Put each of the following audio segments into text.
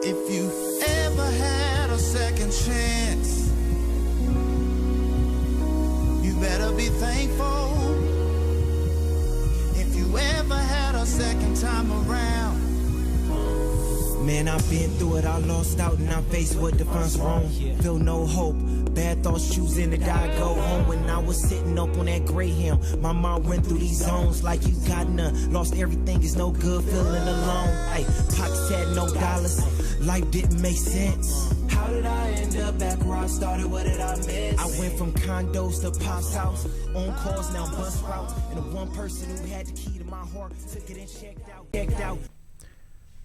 If you ever had a second chance, you better be thankful. If you ever had a second time around, man, I've been through it, I lost out and I'm faced with defines wrong. Feel no hope, bad thoughts choosing to die, go home. When I was sitting up on that Greyhound, my mind went through these zones like you got none. Lost everything, is no good, feeling alone. Ay, pockets had no dollars, life didn't make sense. How did I end up back where I started, what did I miss? I went from condos to Pop's house, on calls, now bus routes. And the one person who had the key to my heart took it and checked out.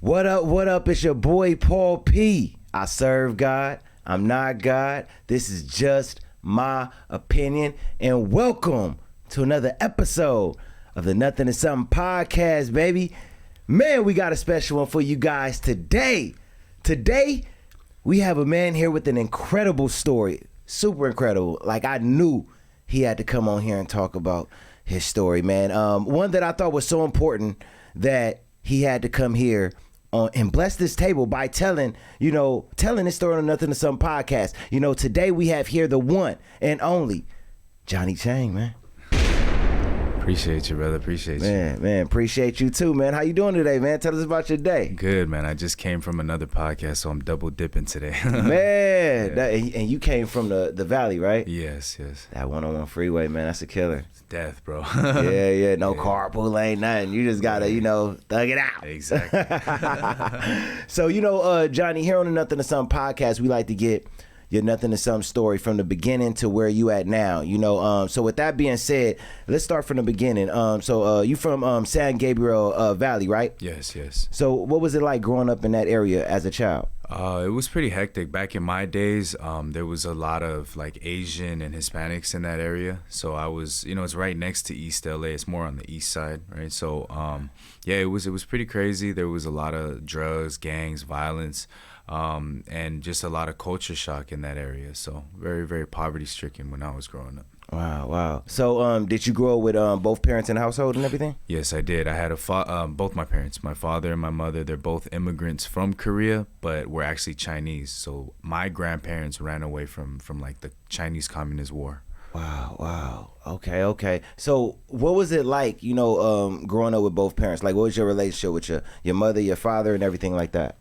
What up? It's your boy Paul P. I serve God. I'm not God. This is just my opinion. And welcome to another episode of the Nothin and Somethin podcast, baby. Man, we got a special one for you guys today. Today, we have a man here with an incredible story. Super incredible. Like, I knew he had to come on here and talk about his story, man. One that I thought was so important that he had to come here and bless this table by telling this story on Nothin and Somethin podcast. You know, today we have here the one and only Johnny Chang, man. Appreciate you, brother. Appreciate you. Man, appreciate you too, man. How you doing today, man? Tell us about your day. Good, man. I just came from another podcast, so I'm double dipping today. Man, yeah. And you came from the valley, right? Yes. That 101 freeway, man, that's a killer. It's death, bro. yeah. No carpool, ain't nothing. You just gotta, thug it out. Exactly. So, Johnny, here on the Nothin and Somethin podcast, we like to get your Nothin and Somethin story from the beginning to where you at now. So with that being said, let's start from the beginning. So you from San Gabriel Valley, right? Yes. So what was it like growing up in that area as a child? It was pretty hectic. Back in my days, there was a lot of like Asian and Hispanics in that area. So I was, it's right next to East LA. It's more on the east side, right? So it was pretty crazy. There was a lot of drugs, gangs, violence. And just a lot of culture shock in that area. So very, very poverty stricken when I was growing up. Wow. So did you grow up with both parents in the household and everything? Yes, I did. I had both my parents, my father and my mother. They're both immigrants from Korea, but were actually Chinese. So my grandparents ran away from like the Chinese Communist War. Wow. Okay. So what was it like, growing up with both parents? Like, what was your relationship with your mother, your father, and everything like that?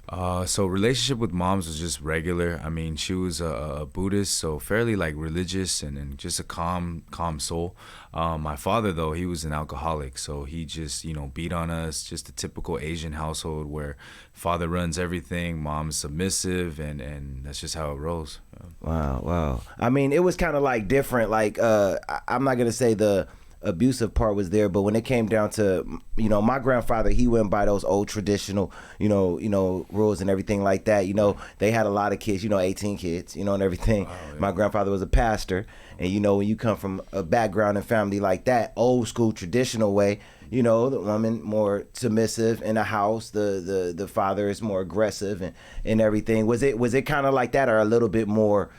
So relationship with moms was just regular. I mean, she was a Buddhist, so fairly like religious and just a calm soul. My father, though, he was an alcoholic, so he just, beat on us, just a typical Asian household where father runs everything, mom's submissive, and that's just how it rolls. Wow. I mean, it was kind of like different. Like, I'm not going to say the abusive part was there, but when it came down to, my grandfather, he went by those old traditional, rules and everything like that. They had a lot of kids, 18 kids, and everything. Oh, yeah. My grandfather was a pastor. And, when you come from a background and family like that, old school traditional way, the woman more submissive in the house, the father is more aggressive and everything. Was it kind of like that, or a little bit more,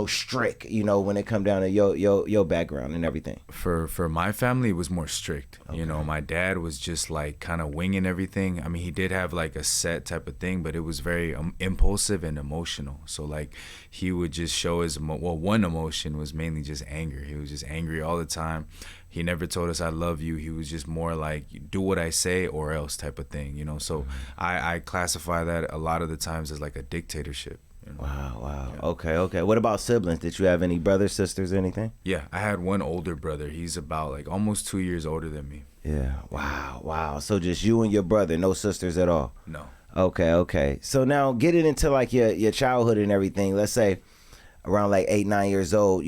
strict, when it come down to your background and everything? For my family, it was more strict. Okay. My dad was just like kind of winging everything. I mean, he did have like a set type of thing, but it was very impulsive and emotional. So like he would just show his, one emotion was mainly just anger. He was just angry all the time. He never told us I love you. He was just more like, do what I say or else type of thing, So I classify that a lot of the times as like a dictatorship. Wow. Yeah. Okay. What about siblings? Did you have any brothers, sisters, or anything? Yeah, I had one older brother. He's about like almost 2 years older than me. Yeah. Wow. So just you and your brother, no sisters at all? No. Okay. So now getting into like your childhood and everything, let's say around like 8-9 years old,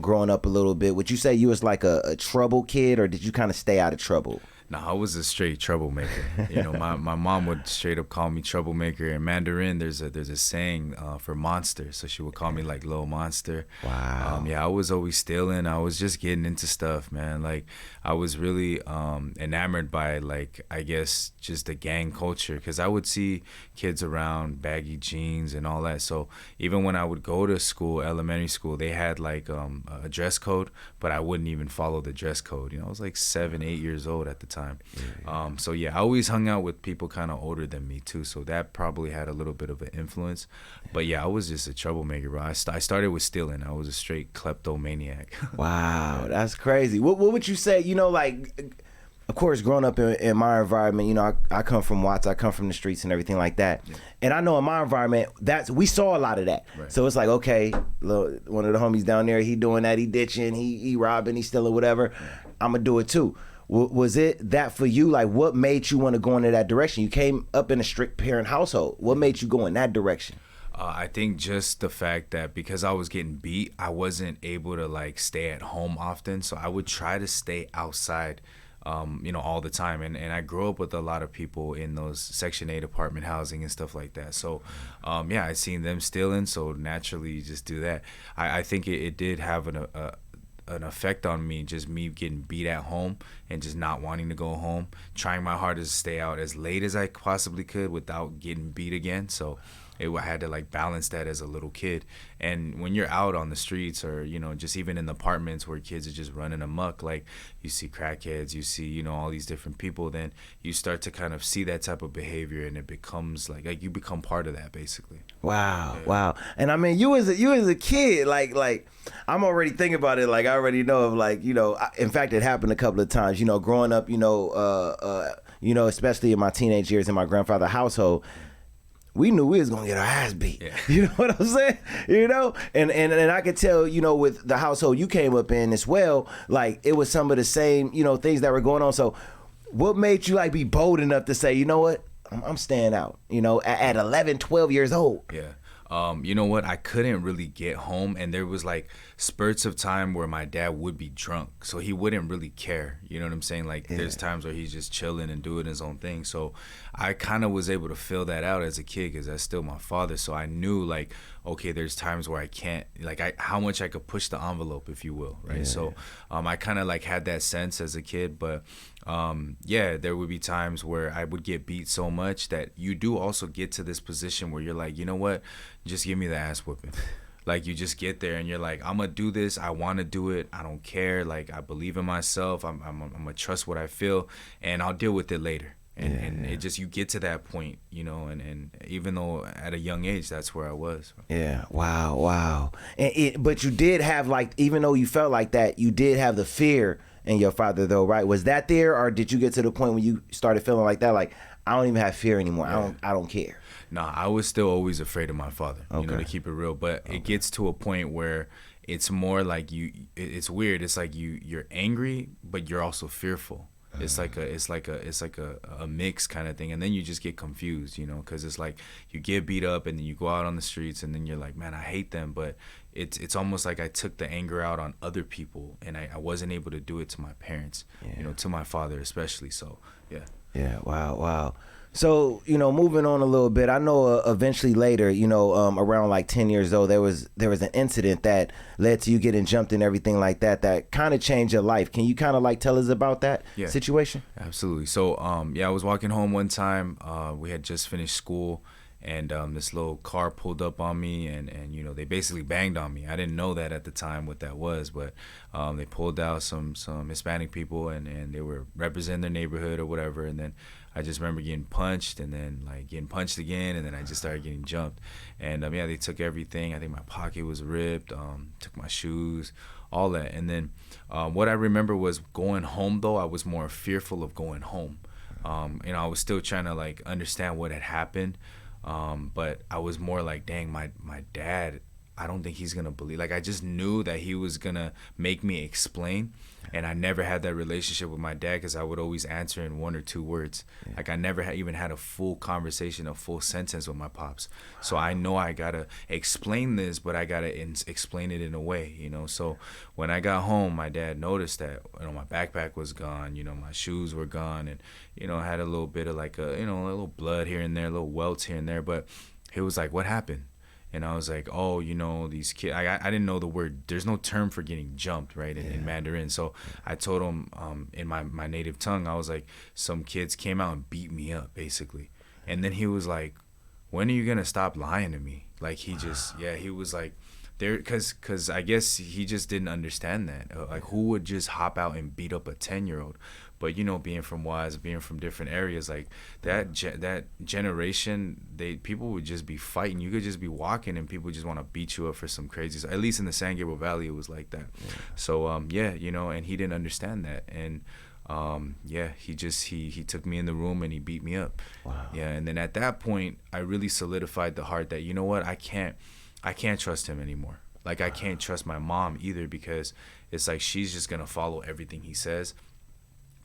growing up a little bit, would you say you was like a trouble kid, or did you kind of stay out of trouble? No, I was a straight troublemaker. My mom would straight up call me troublemaker. In Mandarin, there's a saying for monster, so she would call me like little monster. Wow. I was always stealing. I was just getting into stuff, man. Like I was really enamored by like, I guess, just the gang culture, because I would see kids around baggy jeans and all that. So even when I would go to school, elementary school, they had like a dress code, but I wouldn't even follow the dress code. I was like 7, 8 years old at the time. time. So yeah, I always hung out with people kind of older than me too, so that probably had a little bit of an influence. But yeah, I was just a troublemaker, bro. I started with stealing. I was a straight kleptomaniac. Wow, that's crazy. What would you say, you know, like, of course, growing up in my environment, you know, I come from Watts, I come from the streets and everything like that. Yeah. And I know in my environment, we saw a lot of that. Right. So it's like, okay, one of the homies down there, he doing that, he ditching, he robbing, he stealing, whatever. Yeah. I'm going to do it too. Was it that for you? Like, what made you want to go into that direction? You came up in a strict parent household. What made you go in that direction? I think just the fact that because I was getting beat, I wasn't able to like stay at home often. So I would try to stay outside, you know, all the time. And I grew up with a lot of people in those Section 8 apartment housing and stuff like that. So, yeah, I seen them stealing. So naturally, you just do that. I think it did have an effect on me, just me getting beat at home and just not wanting to go home, trying my hardest to stay out as late as I possibly could without getting beat again. So I had to like balance that as a little kid. And when you're out on the streets or, you know, just even in the apartments where kids are just running amok, like you see crackheads, you see, you know, all these different people, then you start to kind of see that type of behavior and it becomes like you become part of that basically. Wow. Yeah. Wow. And I mean, you as a kid, like I'm already thinking about it. Like I already know of like, you know, in fact, it happened a couple of times, you know, growing up, you know, especially in my teenage years in my grandfather's household, we knew we was gonna get our ass beat. Yeah. You know what I'm saying? You know? And I could tell, you know, with the household you came up in as well, like it was some of the same, you know, things that were going on. So what made you like be bold enough to say, you know what? I'm staying out, you know, at 11, 12 years old. Yeah. You know what? I couldn't really get home, and there was like spurts of time where my dad would be drunk, so he wouldn't really care. You know what I'm saying? Like there's times where he's just chilling and doing his own thing. So I kind of was able to fill that out as a kid because that's still my father. So I knew like, okay, there's times where I can't, like how much I could push the envelope, if you will, right? Yeah. So I kind of like had that sense as a kid, but yeah, there would be times where I would get beat so much that you do also get to this position where you're like, you know what, just give me the ass whooping. Like you just get there and you're like, I'm gonna do this, I want to do it, I don't care, like I believe in myself, I'm gonna trust what I feel, and I'll deal with it later. And it just, you get to that point, you know, and even though at a young age, that's where I was. Yeah, wow. But you did have like, even though you felt like that, you did have the fear in your father though, right? Was that there, or did you get to the point when you started feeling like that, like I don't even have fear anymore, yeah. I don't care? Nah, I was still always afraid of my father, you know, to keep it real. But it gets to a point where it's more like it's weird. It's like you're angry, but you're also fearful. It's like a mix kind of thing, and then you just get confused, you know, because it's like you get beat up and then you go out on the streets and then you're like, man, I hate them, but it's almost like I took the anger out on other people and I wasn't able to do it to my parents, you know, to my father especially. So yeah. Wow. So, you know, moving on a little bit, I know eventually later, you know, around like 10 years old, there was an incident that led to you getting jumped and everything like that kind of changed your life. Can you kind of like tell us about that situation? Absolutely. So, I was walking home one time. We had just finished school, and this little car pulled up on me, and you know, they basically banged on me. I didn't know that at the time what that was, but they pulled out some Hispanic people, and they were representing their neighborhood or whatever, and then I just remember getting punched and then like getting punched again, and then I just started getting jumped. And they took everything. I think my pocket was ripped, took my shoes, all that. And then what I remember was going home though, I was more fearful of going home. You know, I was still trying to like understand what had happened. But I was more like, dang, my dad, I don't think he's gonna believe. Like I just knew that he was gonna make me explain, and I never had that relationship with my dad because I would always answer in one or two words. Yeah. Like I never even had a full conversation, a full sentence with my pops. So I know I gotta explain this, but I gotta explain it in a way, you know. So when I got home, my dad noticed that, you know, my backpack was gone, you know, my shoes were gone, and you know, I had a little bit of like a little blood here and there, little welts here and there. But he was like, "What happened?" And I was like, oh, you know, these kids, I didn't know the word. There's no term for getting jumped, right, in Mandarin. So I told him in my native tongue, I was like, some kids came out and beat me up, basically. And then he was like, when are you going to stop lying to me? Like, he just, he was like, there, because I guess he just didn't understand that. Like, who would just hop out and beat up a 10-year-old? But you know, being from Wise, being from different areas, like that generation, people would just be fighting. You could just be walking and people just want to beat you up for some crazy. At least in the San Gabriel Valley, it was like that. Yeah. So yeah, you know, and he didn't understand that, and yeah, he took me in the room and he beat me up. Wow. Yeah, and then at that point, I really solidified the heart that, you know what, I can't trust him anymore. Like, I can't trust my mom either, because it's like she's just gonna follow everything he says.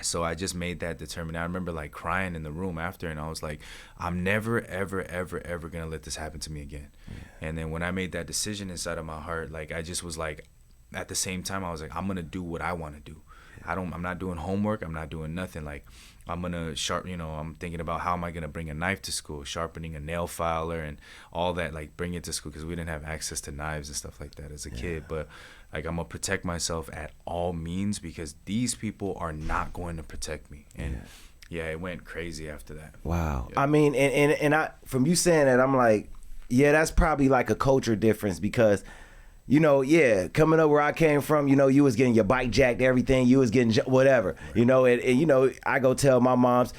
So I just made that determination. I remember like crying in the room after, and I was like, I'm never, ever, ever, ever gonna let this happen to me again. Yeah. And then when I made that decision inside of my heart, like, I just was like, at the same time, I was like, I'm gonna do what I want to do. I'm not doing homework. I'm not doing nothing. Like, I'm gonna I'm thinking about how am I gonna bring a knife to school, sharpening a nail filer and all that, like, bring it to school, because we didn't have access to knives and stuff like that as a kid. But like, I'm gonna protect myself at all means, because these people are not going to protect me. And yeah, it went crazy after that. Wow. Yeah. I mean, and I, from you saying that, I'm like, yeah, that's probably like a culture difference, because, you know, yeah, coming up where I came from, you know, you was getting your bike jacked, everything, you was getting whatever, you know, and you know, I go tell my moms,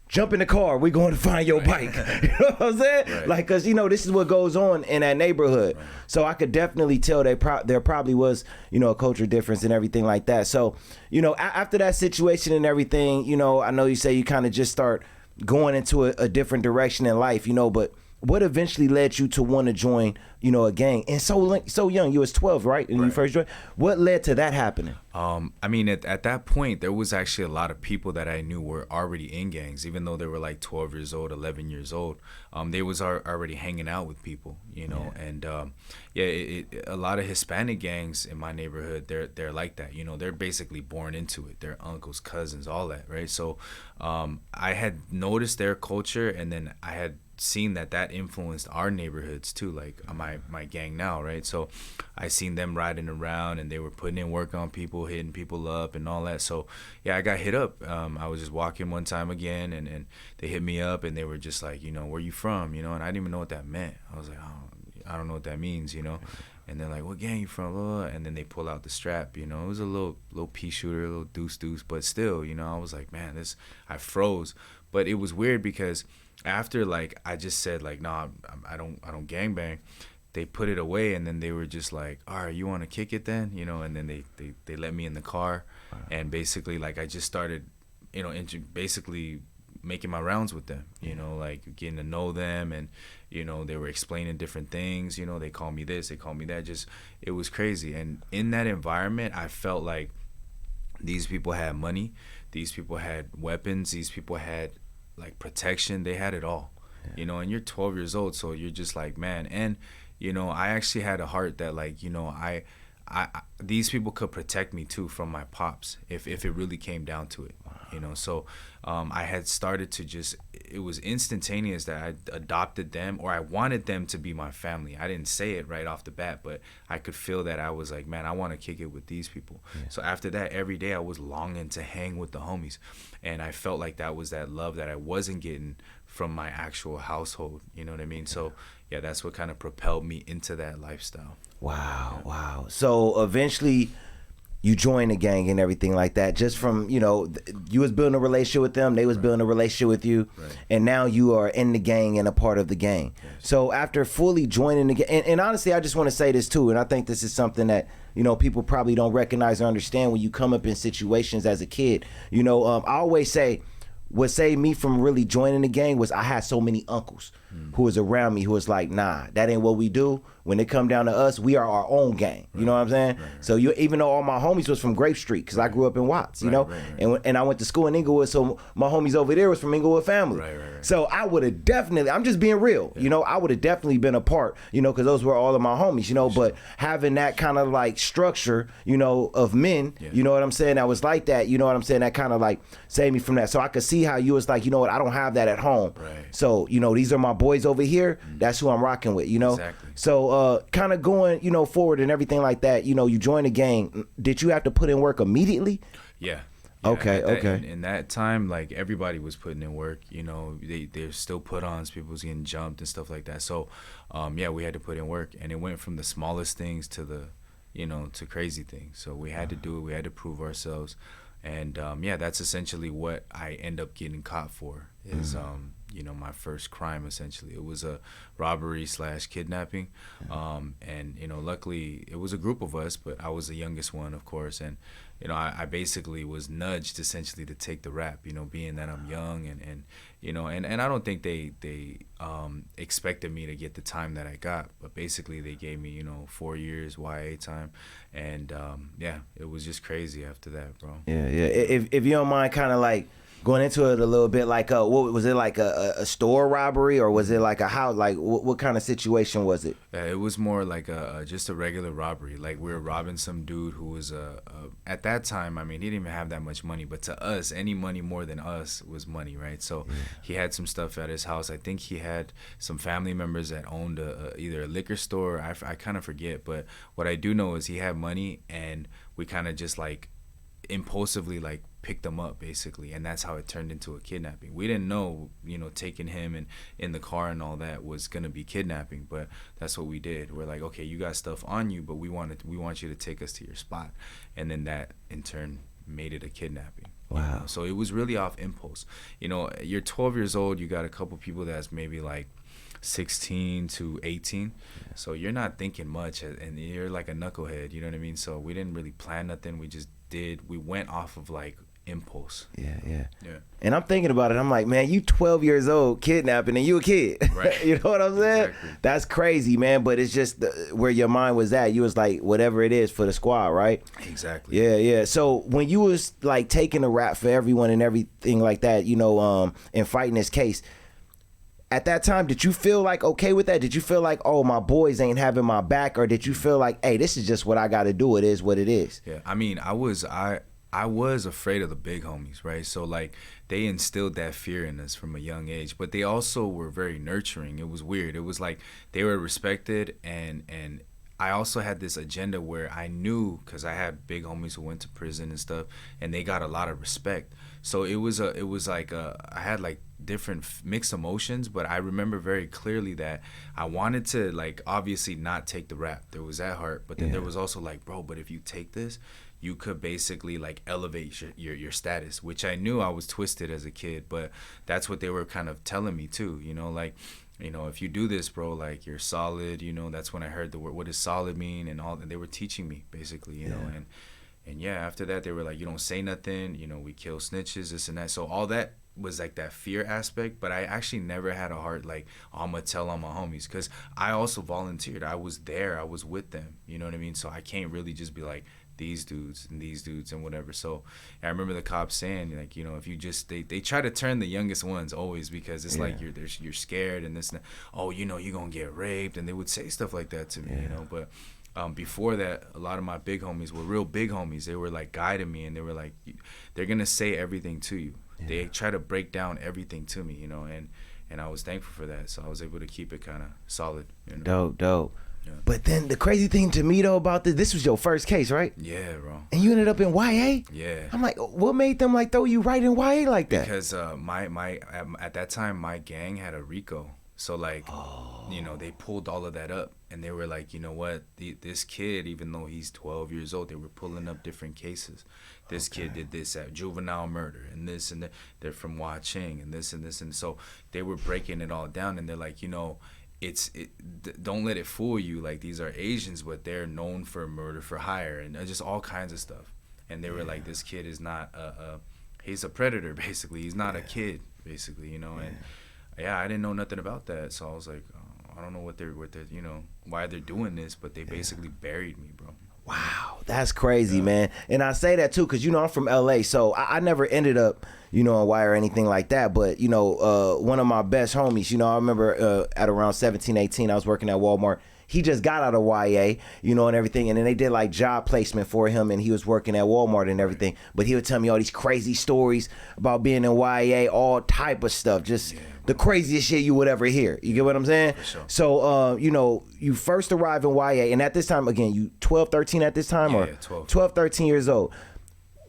jump in the car, we're going to find your bike. You know what I'm saying? Right. Like, because, you know, this is what goes on in that neighborhood. Right. So I could definitely tell there probably was, you know, a culture difference and everything like that. So, you know, after that situation and everything, you know, I know you say you kind of just start going into a different direction in life, you know, but what eventually led you to want to join, you know, a gang? And so young, you was 12, right? And you first joined. What led to that happening? I mean, at that point, there was actually a lot of people that I knew were already in gangs, even though they were like 12 years old, 11 years old. They was already hanging out with people, you know, and a lot of Hispanic gangs in my neighborhood, they're like that, you know, they're basically born into it. Their uncles, cousins, all that, right? So I had noticed their culture, and then I had seen that influenced our neighborhoods too, like my gang now, right? So I seen them riding around, and they were putting in work on people, hitting people up and all that. So yeah, I got hit up. I was just walking one time again, and they hit me up, and they were just like, you know, where you from, you know? And I didn't even know what that meant. I was like, I don't know what that means, you know? And they're like, what gang you from? And then they pull out the strap, you know? It was a little pea shooter, a little deuce, but still, you know, I was like, man, I froze. But it was weird, because after, like, I just said, like, nah, I don't gangbang, they put it away, and then they were just like, all right, you want to kick it then, you know? And then they let me in the car. Wow. And basically, like, I just started, you know, basically making my rounds with them, you know, like getting to know them, and, you know, they were explaining different things, you know, they call me this, they call me that, just, it was crazy. And in that environment, I felt like these people had money, these people had weapons, these people had, like, protection, they had it all, you know, and you're 12 years old, so you're just like, man. And, you know, I actually had a heart that, like, you know, I these people could protect me too from my pops if it really came down to it. Wow. You know, so I had started to just, it was instantaneous that I adopted them, or I wanted them to be my family. I didn't say it right off the bat, but I could feel that. I was like, man, I want to kick it with these people. Yeah. So after that, every day I was longing to hang with the homies, and I felt like that was that love that I wasn't getting from my actual household, you know what I mean? So yeah, that's what kind of propelled me into that lifestyle. Wow. So eventually you joined the gang and everything like that, just from, you know, you was building a relationship with them, they was building a relationship with you, and now you are in the gang and a part of the gang. Yes. So after fully joining the gang, and honestly, I just want to say this too, and I think this is something that, you know, people probably don't recognize or understand when you come up in situations as a kid. You know, I always say, what saved me from really joining the gang was I had so many uncles who was around me who was like, nah, that ain't what we do. When it come down to us, we are our own gang. You know what I'm saying? So even though all my homies was from Grape Street, because I grew up in Watts, you know, and I went to school in Inglewood, so my homies over there was from Inglewood family. So I would have definitely, I'm just being real, you know, I would have definitely been a part, you know, because those were all of my homies, you know, but having that kind of like structure, you know, of men, you know what I'm saying, that was like that, you know what I'm saying, that kind of like saved me from that. So I could see how you was like, you know what, I don't have that at home. So, you know, these are my boys over here, that's who I'm rocking with, you know. So kind of going, you know, forward and everything like that, you know, you joined the gang. Did you have to put in work immediately? Yeah. Okay. In that time, like, everybody was putting in work, you know, they're still put-ons, people was getting jumped and stuff like that. So, yeah, we had to put in work, and it went from the smallest things to the, you know, to crazy things. So we had to do it. We had to prove ourselves. And yeah, that's essentially what I end up getting caught for is you know, my first crime. Essentially it was a robbery / kidnapping, and you know, luckily it was a group of us, but I was the youngest one, of course. And you know, I basically was nudged essentially to take the rap, you know, being that I'm young, and you know, and I don't think they expected me to get the time that I got, but basically they gave me, you know, 4 years YA time. And yeah, it was just crazy after that, bro. Yeah. If you don't mind kind of like going into it a little bit, like what was it, like a store robbery, or was it like a house? Like what kind of situation was it? Yeah, it was more like just a regular robbery. Like we were robbing some dude who was at that time, I mean, he didn't even have that much money, but to us, any money more than us was money, right? So he had some stuff at his house. I think he had some family members that owned either a liquor store. I kind of forget, but what I do know is he had money, and we kind of just like impulsively like picked them up basically, and that's how it turned into a kidnapping. We didn't know, you know, taking him and in the car and all that was gonna be kidnapping, but that's what we did. We're like, okay, you got stuff on you, but we want you to take us to your spot, and then that in turn made it a kidnapping. Wow. You know? So it was really off impulse. You know, you're 12 years old, you got a couple people that's maybe like 16 to 18, so you're not thinking much, and you're like a knucklehead, you know what I mean? So we didn't really plan nothing. We went off of like impulse. Yeah. And I'm thinking about it. I'm like, man, you 12 years old kidnapping, and you a kid. Right. You know what I'm saying? Exactly. That's crazy, man. But it's just where your mind was at. You was like, whatever it is for the squad, right? Exactly. Yeah. So when you was like taking the rap for everyone and everything like that, you know, and fighting this case, at that time, did you feel like okay with that? Did you feel like, oh, my boys ain't having my back? Or did you feel like, hey, this is just what I got to do? It is what it is. Yeah. I mean, I was afraid of the big homies, right? So like they instilled that fear in us from a young age, but they also were very nurturing. It was weird. It was like they were respected, and I also had this agenda where I knew, because I had big homies who went to prison and stuff, and they got a lot of respect. So it was like I had like different mixed emotions, but I remember very clearly that I wanted to like obviously not take the rap. There was that heart, but then there was also like, bro, but if you take this, you could basically like elevate your status, which I knew I was twisted as a kid, but that's what they were kind of telling me too, you know, like, you know, if you do this, bro, like you're solid, you know. That's when I heard the word, what does solid mean, and all, and they were teaching me basically, you know. And yeah, after that they were like, you don't say nothing, you know, we kill snitches, this and that. So all that was like that fear aspect, but I actually never had a heart like, oh, I'm gonna tell on my homies, because I also volunteered. I was there, I was with them, you know what I mean? So I can't really just be like, these dudes and whatever. So I remember the cops saying, like, you know, if you just they try to turn the youngest ones always, because it's like you're scared and this and that. Oh, you know, you're gonna get raped, and they would say stuff like that to me, you know. But before that, a lot of my big homies were real big homies. They were like guiding me, and they were like, they're gonna say everything to you. They try to break down everything to me, you know, and I was thankful for that. So I was able to keep it kind of solid, you know. Dope. Yeah. But then the crazy thing to me though about this was your first case, right? Yeah, bro. And you ended up in YA? Yeah. I'm like, what made them like throw you right in YA like that? Because my at that time my gang had a RICO, so like, you know, they pulled all of that up, and they were like, you know what, this kid, even though he's 12 years old, they were pulling up different cases. This kid did this at juvenile murder, and this and that. They're from CHANG, and this and this, and so they were breaking it all down, and they're like, you know, don't let it fool you, like these are Asians, but they're known for murder for hire and just all kinds of stuff. And they were like, this kid is not he's a predator basically, he's not a kid basically, you know. And I didn't know nothing about that, so I was like, I don't know what they're you know, why they're doing this, but they basically buried me, bro. Wow, that's crazy, man. And I say that too because, you know, I'm from LA, so I never ended up, you know, on Y or anything like that. But, you know, one of my best homies, you know, I remember at around 17, 18, I was working at Walmart. He just got out of YA, you know, and everything. And then they did like job placement for him, and he was working at Walmart and everything. But he would tell me all these crazy stories about being in YA, all type of stuff, just the craziest shit you would ever hear. You get what I'm saying? For sure. So, you know, you first arrive in YA, and at this time, again, you 12, 13 at this time? Yeah, or 12. 12, 13 years old.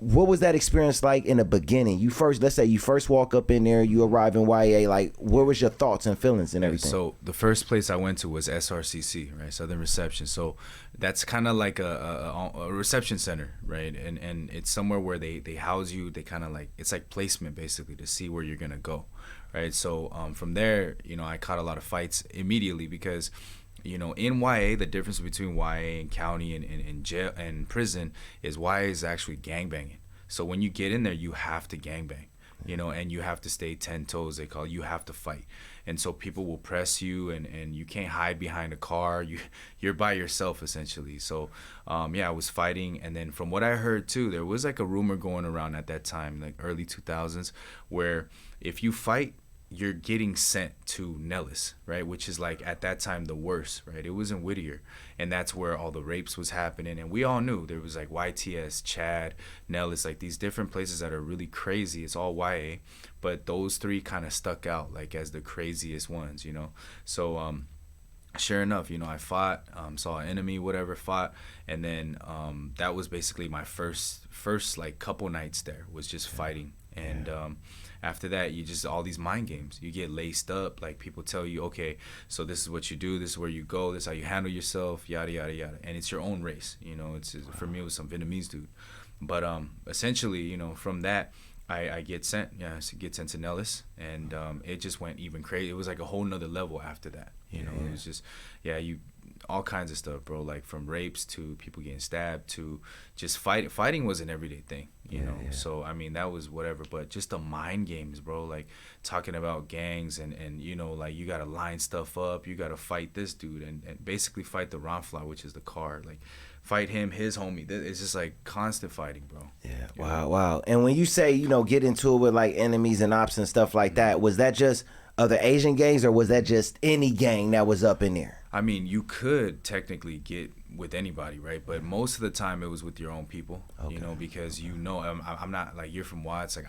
what was that experience like in the beginning? Let's say you first walk up in there, you arrive in YA, like what was your thoughts and feelings and everything? So the first place I went to was SRCC, right? Southern Reception. So that's kind of like a reception center, right? And it's somewhere where they house you. They kind of like, it's like placement basically to see where you're going to go, right? So from there, you know, I caught a lot of fights immediately because, you know, in YA, the difference between YA and county and jail and prison is YA is actually gangbanging. So when you get in there, you have to gangbang, you know, and you have to stay 10 toes, they call it. You have to fight. And so people will press you and you can't hide behind a car. You're by yourself essentially. So yeah, I was fighting. And then from what I heard too, there was like a rumor going around at that time, like early 2000s, where if you fight, you're getting sent to Nellis, right? Which is like at that time the worst, right? It was in Whittier, and that's where all the rapes was happening. And we all knew there was like YTS, Chad, Nellis, like these different places that are really crazy. It's all YA, but those three kind of stuck out like as the craziest ones, you know? So sure enough, you know, I fought, saw an enemy, whatever, fought, and then that was basically my first like couple nights there was just fighting. And after that, you just, all these mind games, you get laced up, like people tell you, okay, so this is what you do, this is where you go, this is how you handle yourself, yada yada yada. And it's your own race, you know. It's for me, it was some Vietnamese dude, but essentially, you know, from that I get sent to Nellis, and it just went even crazy. It was like a whole nother level after that, you know. It was just all kinds of stuff, bro, like from rapes to people getting stabbed to just fighting was an everyday thing, you know. So I mean, that was whatever, but just the mind games, bro, like talking about gangs and you know, like you gotta line stuff up, you gotta fight this dude and basically fight the Ronfly, which is the car, like fight him, his homie. It's just like constant fighting, bro. Wow. And when you say, you know, get into it with like enemies and ops and stuff like that, was that just other Asian gangs or was that just any gang that was up in there? I mean, you could technically get with anybody, right? But most of the time it was with your own people, you know, because you know, I'm not like, you're from Watts, like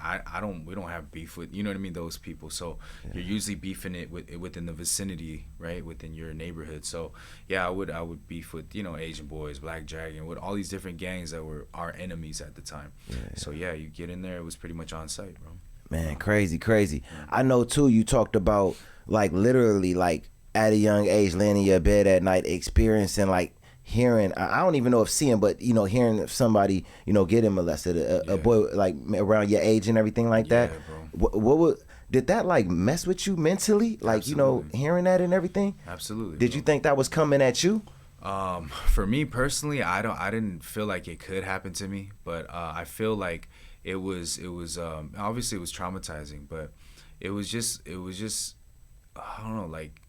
we don't have beef with, you know what I mean, those people. So you're usually beefing it within the vicinity, right, within your neighborhood. So yeah, I would beef with, you know, Asian Boys, Black Dragon, with all these different gangs that were our enemies at the time. So yeah, you get in there, it was pretty much on site, bro. Man, crazy. I know too, you talked about like literally like at a young age laying in your bed at night experiencing like hearing, I don't even know if seeing, but you know, hearing somebody, you know, getting molested, a boy like around your age and everything like that. Bro. What did that like mess with you mentally, like Absolutely. You know, hearing that and everything? Absolutely. Did bro. you think that was coming at you? For me personally, I didn't feel like it could happen to me, but I feel like it was obviously it was traumatizing, but it was just I don't know, like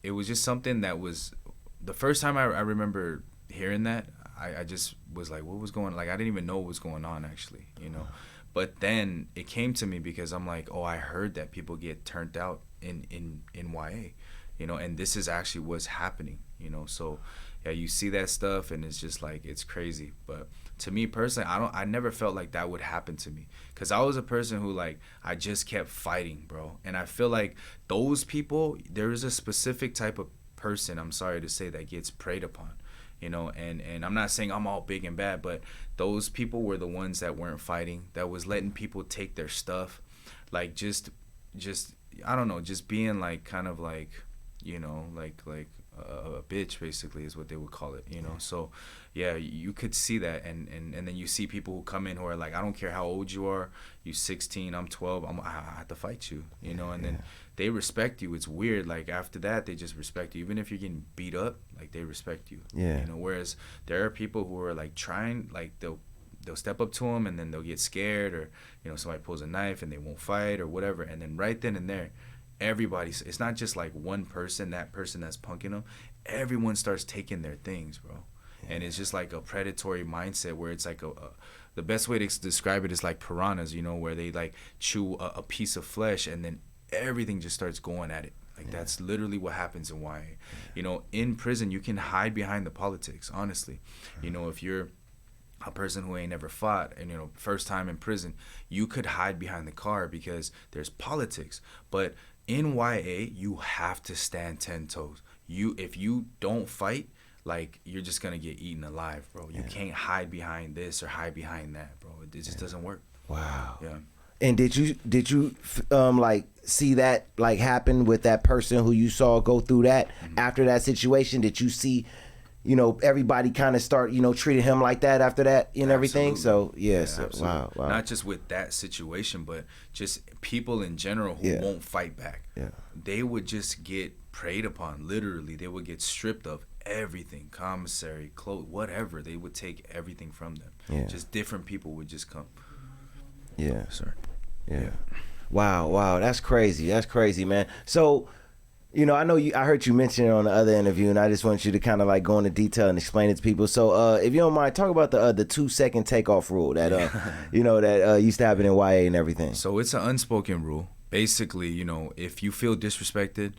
it was just something that was, the first time I remember hearing that, I just was like, what was going on? Like I didn't even know what was going on actually, you know. But then it came to me because I'm like, oh, I heard that people get turned out in YA, you know, and this is actually what's happening, you know. So yeah, you see that stuff and it's just like, it's crazy. But to me personally, I never felt like that would happen to me, because I was a person who like, I just kept fighting, bro. And I feel like those people, there is a specific type of person, I'm sorry to say, that gets preyed upon, you know. And I'm not saying I'm all big and bad, but those people were the ones that weren't fighting, that was letting people take their stuff, like just I don't know, just being like kind of like, you know, like a bitch basically is what they would call it, you know. So yeah, you could see that, and then you see people who come in who are like, I don't care how old you are, you 16, I'm 12, I have to fight you, you know. And then they respect you. It's weird, like after that they just respect you, even if you're getting beat up, like they respect you, you know. Whereas there are people who are like trying, like they'll step up to them and then they'll get scared, or you know, somebody pulls a knife and they won't fight or whatever, and then right then and there everybody's, it's not just like one person, that person that's punking them, everyone starts taking their things, bro. And it's just like a predatory mindset where it's like the best way to describe it is like piranhas, you know, where they like chew a piece of flesh and then everything just starts going at it. Like that's literally what happens in YA. You know, in prison you can hide behind the politics, honestly. You know, if you're a person who ain't never fought and, you know, first time in prison, you could hide behind the car because there's politics. But in YA, you have to stand 10 toes. If you don't fight, like you're just gonna get eaten alive, bro. You can't hide behind this or hide behind that, bro. It just doesn't work. Wow. Yeah. And did you like see that like happen with that person who you saw go through that after that situation? Did you see, you know, everybody kind of start, you know, treating him like that after that and everything? So yes, wow. Not just with that situation, but just people in general who won't fight back. Yeah. They would just get preyed upon. Literally, they would get stripped of everything, commissary, clothes, whatever. They would take everything from them. Yeah. Just different people would just come. Yeah. Sorry. Yeah. Wow. That's crazy, man. So, you know, I heard you mention it on the other interview, and I just want you to kind of like go into detail and explain it to people. So, if you don't mind, talk about the 2-second takeoff rule that, you know, that used to happen in YA and everything. So it's an unspoken rule. Basically, you know, if you feel disrespected,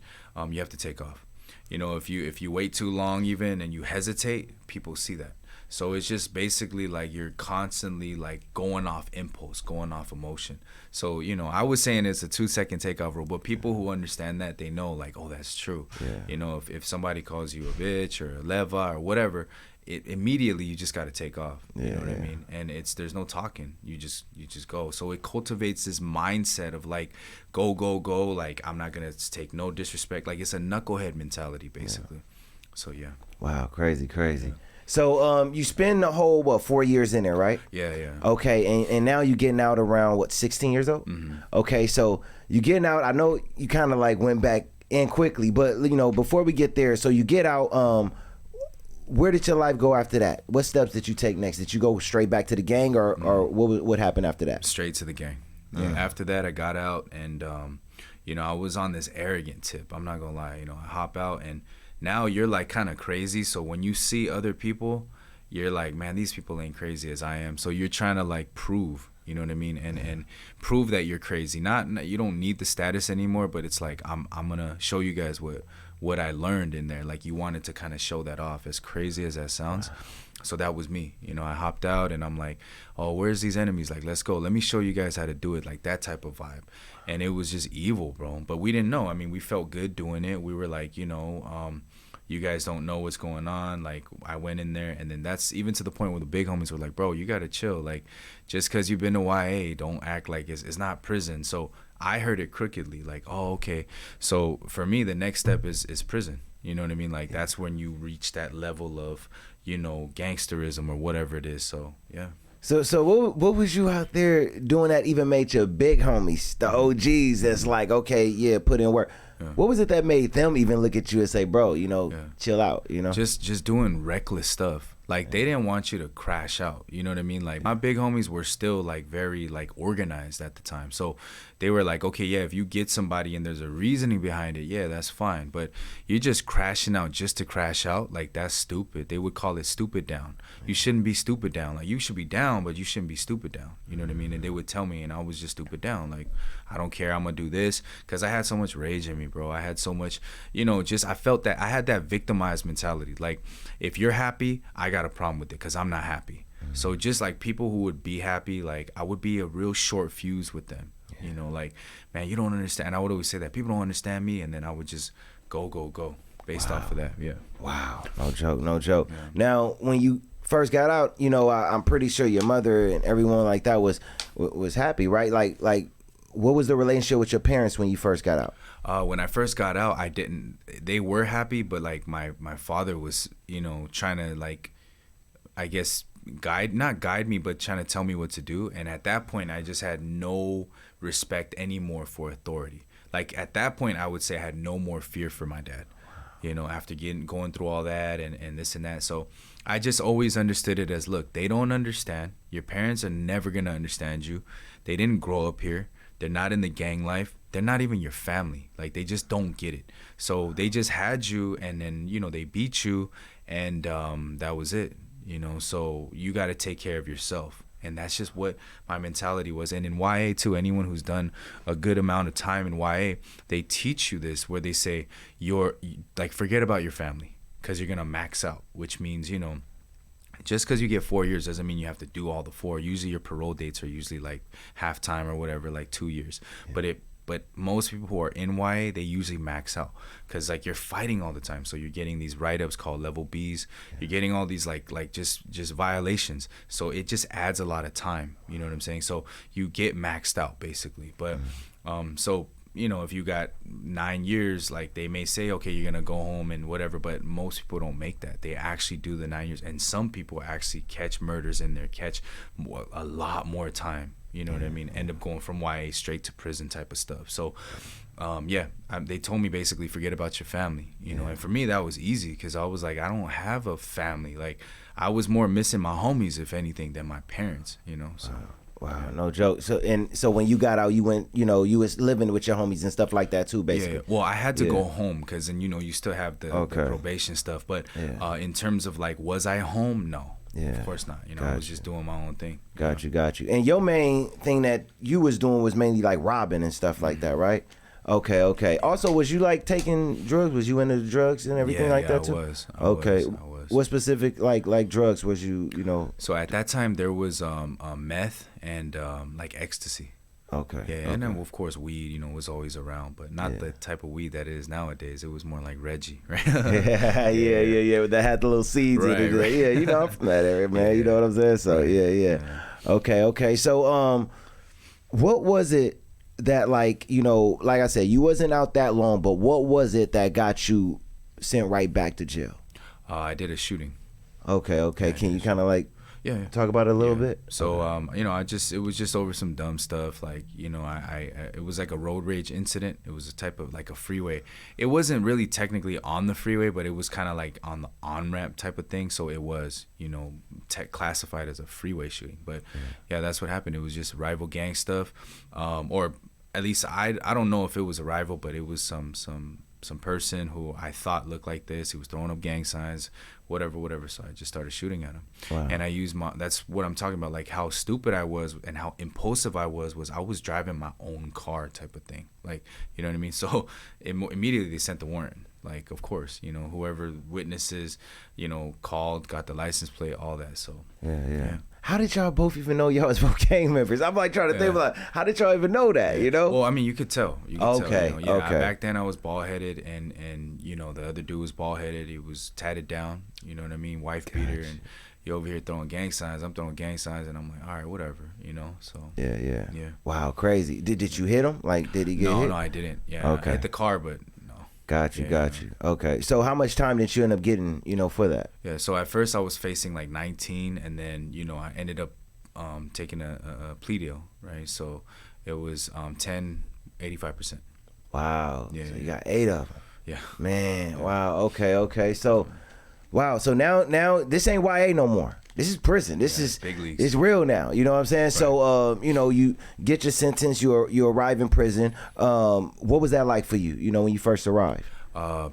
you have to take off. You know, if you wait too long even and you hesitate, people see that. So it's just basically like you're constantly like going off impulse, going off emotion. So, you know, I was saying it's a 2-second takeoff rule, but people who understand that, they know like, oh, that's true. Yeah. You know, if somebody calls you a bitch or a leva or whatever, immediately you just got to take off. You know what I mean? And there's no talking. You just go. So it cultivates this mindset of like, go. Like, I'm not going to take no disrespect. Like, it's a knucklehead mentality, basically. Yeah. So, yeah. Wow. Crazy. Yeah. So you spend the whole 4 years in there, right? Yeah. Okay, and now you getting out around 16 years old? Mm-hmm. Okay, so you getting out. I know you kind of like went back in quickly, but you know, before we get there, so you get out. Where did your life go after that? What steps did you take next? Did you go straight back to the gang, or what happened after that? Straight to the gang. Yeah. After that, I got out, and you know, I was on this arrogant tip. I'm not gonna lie. You know, I hop out and. Now you're like kind of crazy, so when you see other people, you're like, man, these people ain't crazy as I am. So you're trying to like prove, you know what I mean, and prove that you're crazy. Not you don't need the status anymore, but it's like I'm gonna show you guys what I learned in there. Like you wanted to kind of show that off, as crazy as that sounds. So that was me. You know, I hopped out and I'm like, oh, where's these enemies? Like, let's go. Let me show you guys how to do it. Like that type of vibe. And it was just evil, bro. But we didn't know. I mean, we felt good doing it. We were like, you know, you guys don't know what's going on. Like I went in there, and then that's even to the point where the big homies were like, bro, you got to chill. Like just because you've been to YA, don't act like it's not prison. So I heard it crookedly, like, oh, okay. So for me, the next step is prison. You know what I mean? Like that's when you reach that level of, you know, gangsterism or whatever it is. So yeah. So what was you out there doing that even made your big homies, the OGs, that's like, okay, yeah, put in work. Yeah. What was it that made them even look at you and say, bro, you know, chill out, you know? Just doing reckless stuff. Like they didn't want you to crash out. You know what I mean? Like my big homies were still like very like organized at the time. So they were like, okay, yeah, if you get somebody and there's a reasoning behind it, yeah, that's fine. But you're just crashing out just to crash out. Like that's stupid. They would call it stupid down. You shouldn't be stupid down. Like you should be down, but you shouldn't be stupid down. You know what I mean? And they would tell me, and I was just stupid down. Like I don't care. I'm gonna do this because I had so much rage in me, bro. I had so much, you know, just I felt that I had that victimized mentality. Like if you're happy, I got a problem with it because I'm not happy. So just like people who would be happy, like I would be a real short fuse with them. You know, like, man, you don't understand. I would always say that people don't understand me, and then I would just go based off of that. Yeah. Wow. No joke. Yeah. Now, when you first got out, you know, I'm pretty sure your mother and everyone like that was happy, right? Like, what was the relationship with your parents when you first got out? When I first got out, they were happy, but like my father was, you know, trying to like, I guess not guide me, but trying to tell me what to do. And at that point, I just had no respect anymore for authority. Like at that point, I would say I had no more fear for my dad, you know, after going through all that and this and that. So I just always understood it as, look, they don't understand. Your parents are never going to understand you. They didn't grow up here. They're not in the gang life. They're not even your family. Like they just don't get it. So they just had you, and then, you know, they beat you, and that was it. You know, so you got to take care of yourself. And that's just what my mentality was. And in YA too, anyone who's done a good amount of time in YA, they teach you this, where they say forget about your family because you're going to max out, which means, you know, just because you get 4 years doesn't mean you have to do all the 4. Usually your parole dates are usually like half time or whatever, like 2 years. Yeah. But most people who are in YA, they usually max out because like you're fighting all the time. So you're getting these write-ups called level Bs. You're getting all these like just violations. So it just adds a lot of time. You know what I'm saying? So you get maxed out basically. But so you know, if you got 9 years, like they may say, okay, you're gonna go home and whatever, but most people don't make that. They actually do the 9 years, and some people actually catch murders in there, catch a lot more time. You know what I mean? End up going from YA straight to prison type of stuff. So, they told me basically forget about your family. You know, and for me that was easy because I was like, I don't have a family. Like I was more missing my homies, if anything, than my parents. You know, so. Wow, no joke. So when you got out, you went, you know, you was living with your homies and stuff like that too, basically. Yeah. Well, I had to go home because then, you know, you still have the probation stuff. But in terms of like, was I home? No. Yeah. Of course not. You know, I was just doing my own thing. Got you. And your main thing that you was doing was mainly like robbing and stuff like that, right? Okay. Also, was you like taking drugs? Was you into the drugs and everything like that too? I was. What specific like drugs was you know? So at that time there was meth and like ecstasy. Okay. Yeah, and then of course weed, you know, was always around, but not the type of weed that it is nowadays. It was more like Reggie, right? yeah. That had the little seeds in it. Right. Yeah, you know, I'm from that area, man. You know what I'm saying? So yeah. Okay. So what was it that, like, you know, like I said, you wasn't out that long, but what was it that got you sent right back to jail? I did a shooting. Okay. Can you kind of like talk about it a little bit? So you know, it was just over some dumb stuff. Like, you know, it was like a road rage incident. It was a type of like a freeway. It wasn't really technically on the freeway, but it was kind of like on the on-ramp type of thing. So it was, you know, classified as a freeway shooting. But yeah, that's what happened. It was just rival gang stuff, or at least I don't know if it was a rival, but it was some person who I thought looked like this. He was throwing up gang signs, whatever. So I just started shooting at him. Wow. And I used that's what I'm talking about, like how stupid I was and how impulsive I was I was driving my own car type of thing. Like, you know what I mean? So immediately they sent the warrant. Like, of course, you know, whoever witnesses, you know, called, got the license plate, all that. So yeah. How did y'all both even know y'all was both gang members? I'm like trying to think like, how did y'all even know that, you know? Well, I mean, you could tell. You could tell, you know? Okay. Back then I was bald-headed and, you know, the other dude was bald-headed. He was tatted down, you know what I mean? Wife beater, and you over here throwing gang signs. I'm throwing gang signs, and I'm like, all right, whatever, you know? So Yeah. Wow, crazy. Did you hit him? Like, did he get hit? No, I didn't. Yeah, I hit the car, but no. Got you. Okay, so how much time did you end up getting, you know, for that? Yeah, so at first I was facing like 19, and then, you know, I ended up taking a plea deal, right? So it was 10, 85%. Wow. Yeah. So you got 8 of them. Yeah. Man. Yeah. Wow. Okay. So, wow. So now this ain't YA no more. This is prison. This is big leagues. It's real now. You know what I'm saying? Right. So, you know, you get your sentence. You arrive in prison. What was that like for you? You know, when you first arrived?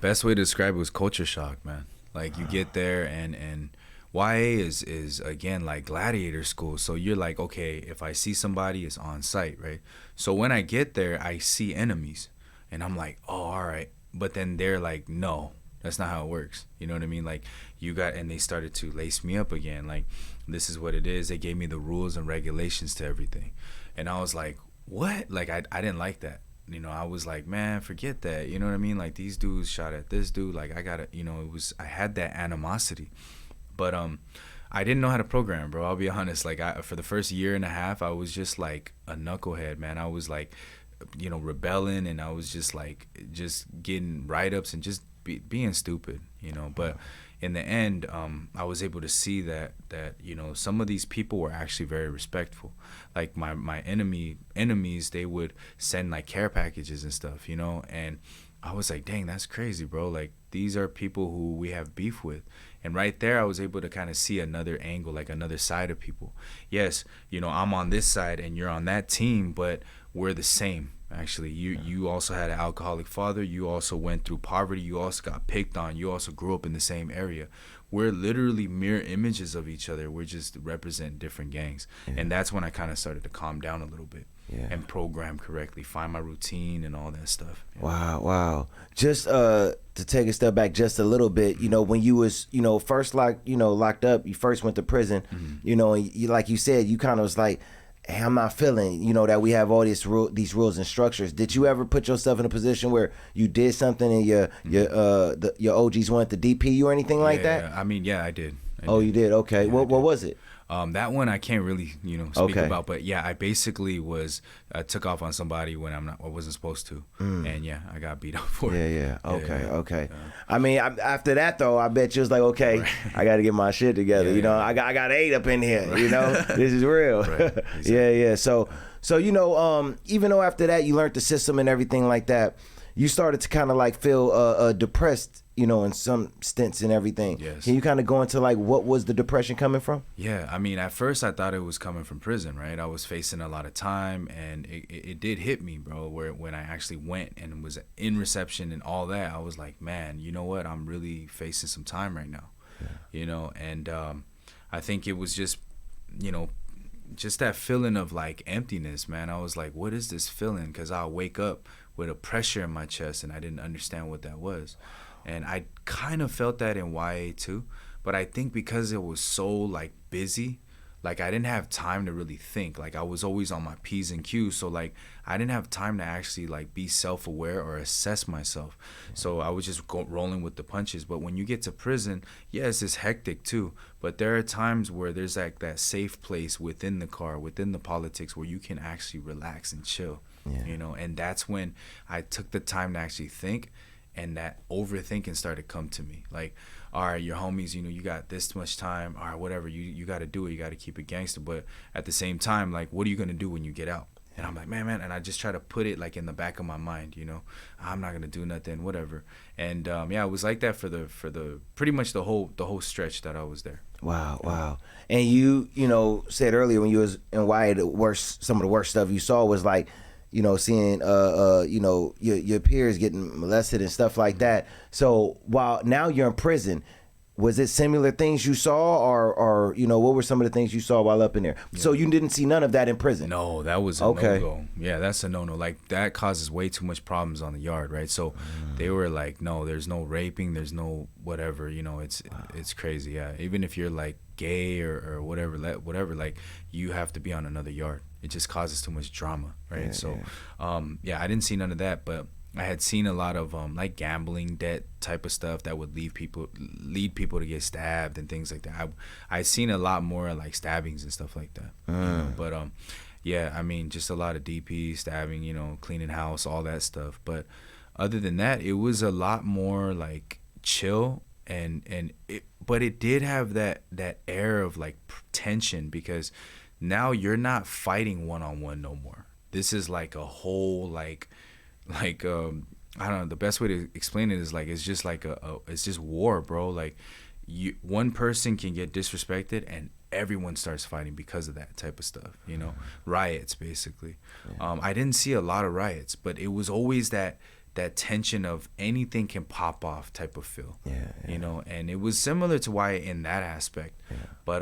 Best way to describe it was culture shock, man. Like you get there and YA is again like gladiator school. So you're like, okay, if I see somebody, it's on site, right? So when I get there, I see enemies, and I'm like, oh, all right. But then they're like, no, that's not how it works. You know what I mean? Like and they started to lace me up again. Like, this is what it is. They gave me the rules and regulations to everything, and I was like, what? Like I didn't like that. You know, I was like, man, forget that. You know what I mean? Like, these dudes shot at this dude. Like, I gotta, you know, I had that animosity. But I didn't know how to program, bro. I'll be honest. Like, for the first year and a half, I was just like a knucklehead, man. I was like, you know, rebelling, and I was just like, just getting write-ups and just being stupid, you know. But in the end, I was able to see that you know, some of these people were actually very respectful. Like my enemies, they would send like care packages and stuff, you know, and I was like, dang, that's crazy, bro. Like, these are people who we have beef with. And right there, I was able to kind of see another angle, like another side of people. Yes, you know, I'm on this side and you're on that team, but we're the same. Actually, you also had an alcoholic father. You also went through poverty. You also got picked on. You also grew up in the same area. We're literally mirror images of each other. We're just represent different gangs. And that's when I kind of started to calm down a little bit. And program correctly, find my routine and all that stuff. Wow. Just to take a step back just a little bit, you know, when you was, you know, first locked up, you first went to prison, you know, and you, like you said, you kind of was like, hey, I'm not feeling, you know, that we have all these rules and structures. Did you ever put yourself in a position where you did something and your OGs wanted to DP you or anything like that? I mean, yeah, I did. You did? Okay. Yeah, what was it? That one I can't really, speak about, but yeah, I basically took off on somebody when I wasn't supposed to, and yeah, I got beat up for it. Yeah. Okay. I mean, after that though, I bet you was like, okay, right. I got to get my shit together. I got 8 up in here. Right. This is real. Right. Exactly. Yeah. So even though after that you learned the system and everything like that, you started to kind of like feel depressed, in some stints and everything. Yes. Can you kind of go into like what was the depression coming from? Yeah, I mean, at first I thought it was coming from prison, right? I was facing a lot of time, and it did hit me, bro, where when I actually went and was in reception and all that, I was like, man, you know what? I'm really facing some time right now, and I think it was just, just that feeling of like emptiness, man. I was like, what is this feeling? Because I'll wake up with a pressure in my chest, and I didn't understand what that was. And I kind of felt that in YA too, but I think because it was so like busy, like I didn't have time to really think. Like I was always on my P's and Q's, so like I didn't have time to actually like be self-aware or assess myself. So I was just rolling with the punches. But when you get to prison, yes, it's hectic too, but there are times where there's like that safe place within the car, within the politics, where you can actually relax and chill. And that's when I took the time to actually think. And that overthinking started to come to me. Like, all right, your homies, you got this much time. All right, whatever, you got to do it. You got to keep it gangster. But at the same time, like, what are you going to do when you get out? And I'm like, man. And I just try to put it, like, in the back of my mind, I'm not going to do nothing, whatever. And, it was like that for the pretty much the whole stretch that I was there. Wow. And you said earlier when you was in YA, some of the worst stuff you saw was, like, seeing your peers getting molested and stuff like that. So while now you're in prison, was it similar things you saw, or what were some of the things you saw while up in there? Yeah. So you didn't see none of that in prison? No, that was a no-go. Yeah, that's a no-no. Like that causes way too much problems on the yard, right? So they were like, no, there's no raping, there's no whatever. It's crazy. Yeah, even if you're like gay or whatever, like you have to be on another yard. It just causes too much drama, right? I didn't see none of that, but I had seen a lot of like gambling debt type of stuff that would lead people to get stabbed and things like that. I seen a lot more like stabbings and stuff like that. But I mean, just a lot of DP stabbing, cleaning house, all that stuff. But other than that, it was a lot more like chill, but it did have that air of like tension, because now you're not fighting one-on-one no more. This is like a whole like I don't know, the best way to explain it is like it's just like it's just war, bro. Like one person can get disrespected and everyone starts fighting because of that type of stuff, riots basically. I didn't see a lot of riots, but it was always that tension of anything can pop off type of feel. And it was similar to YA in that aspect. But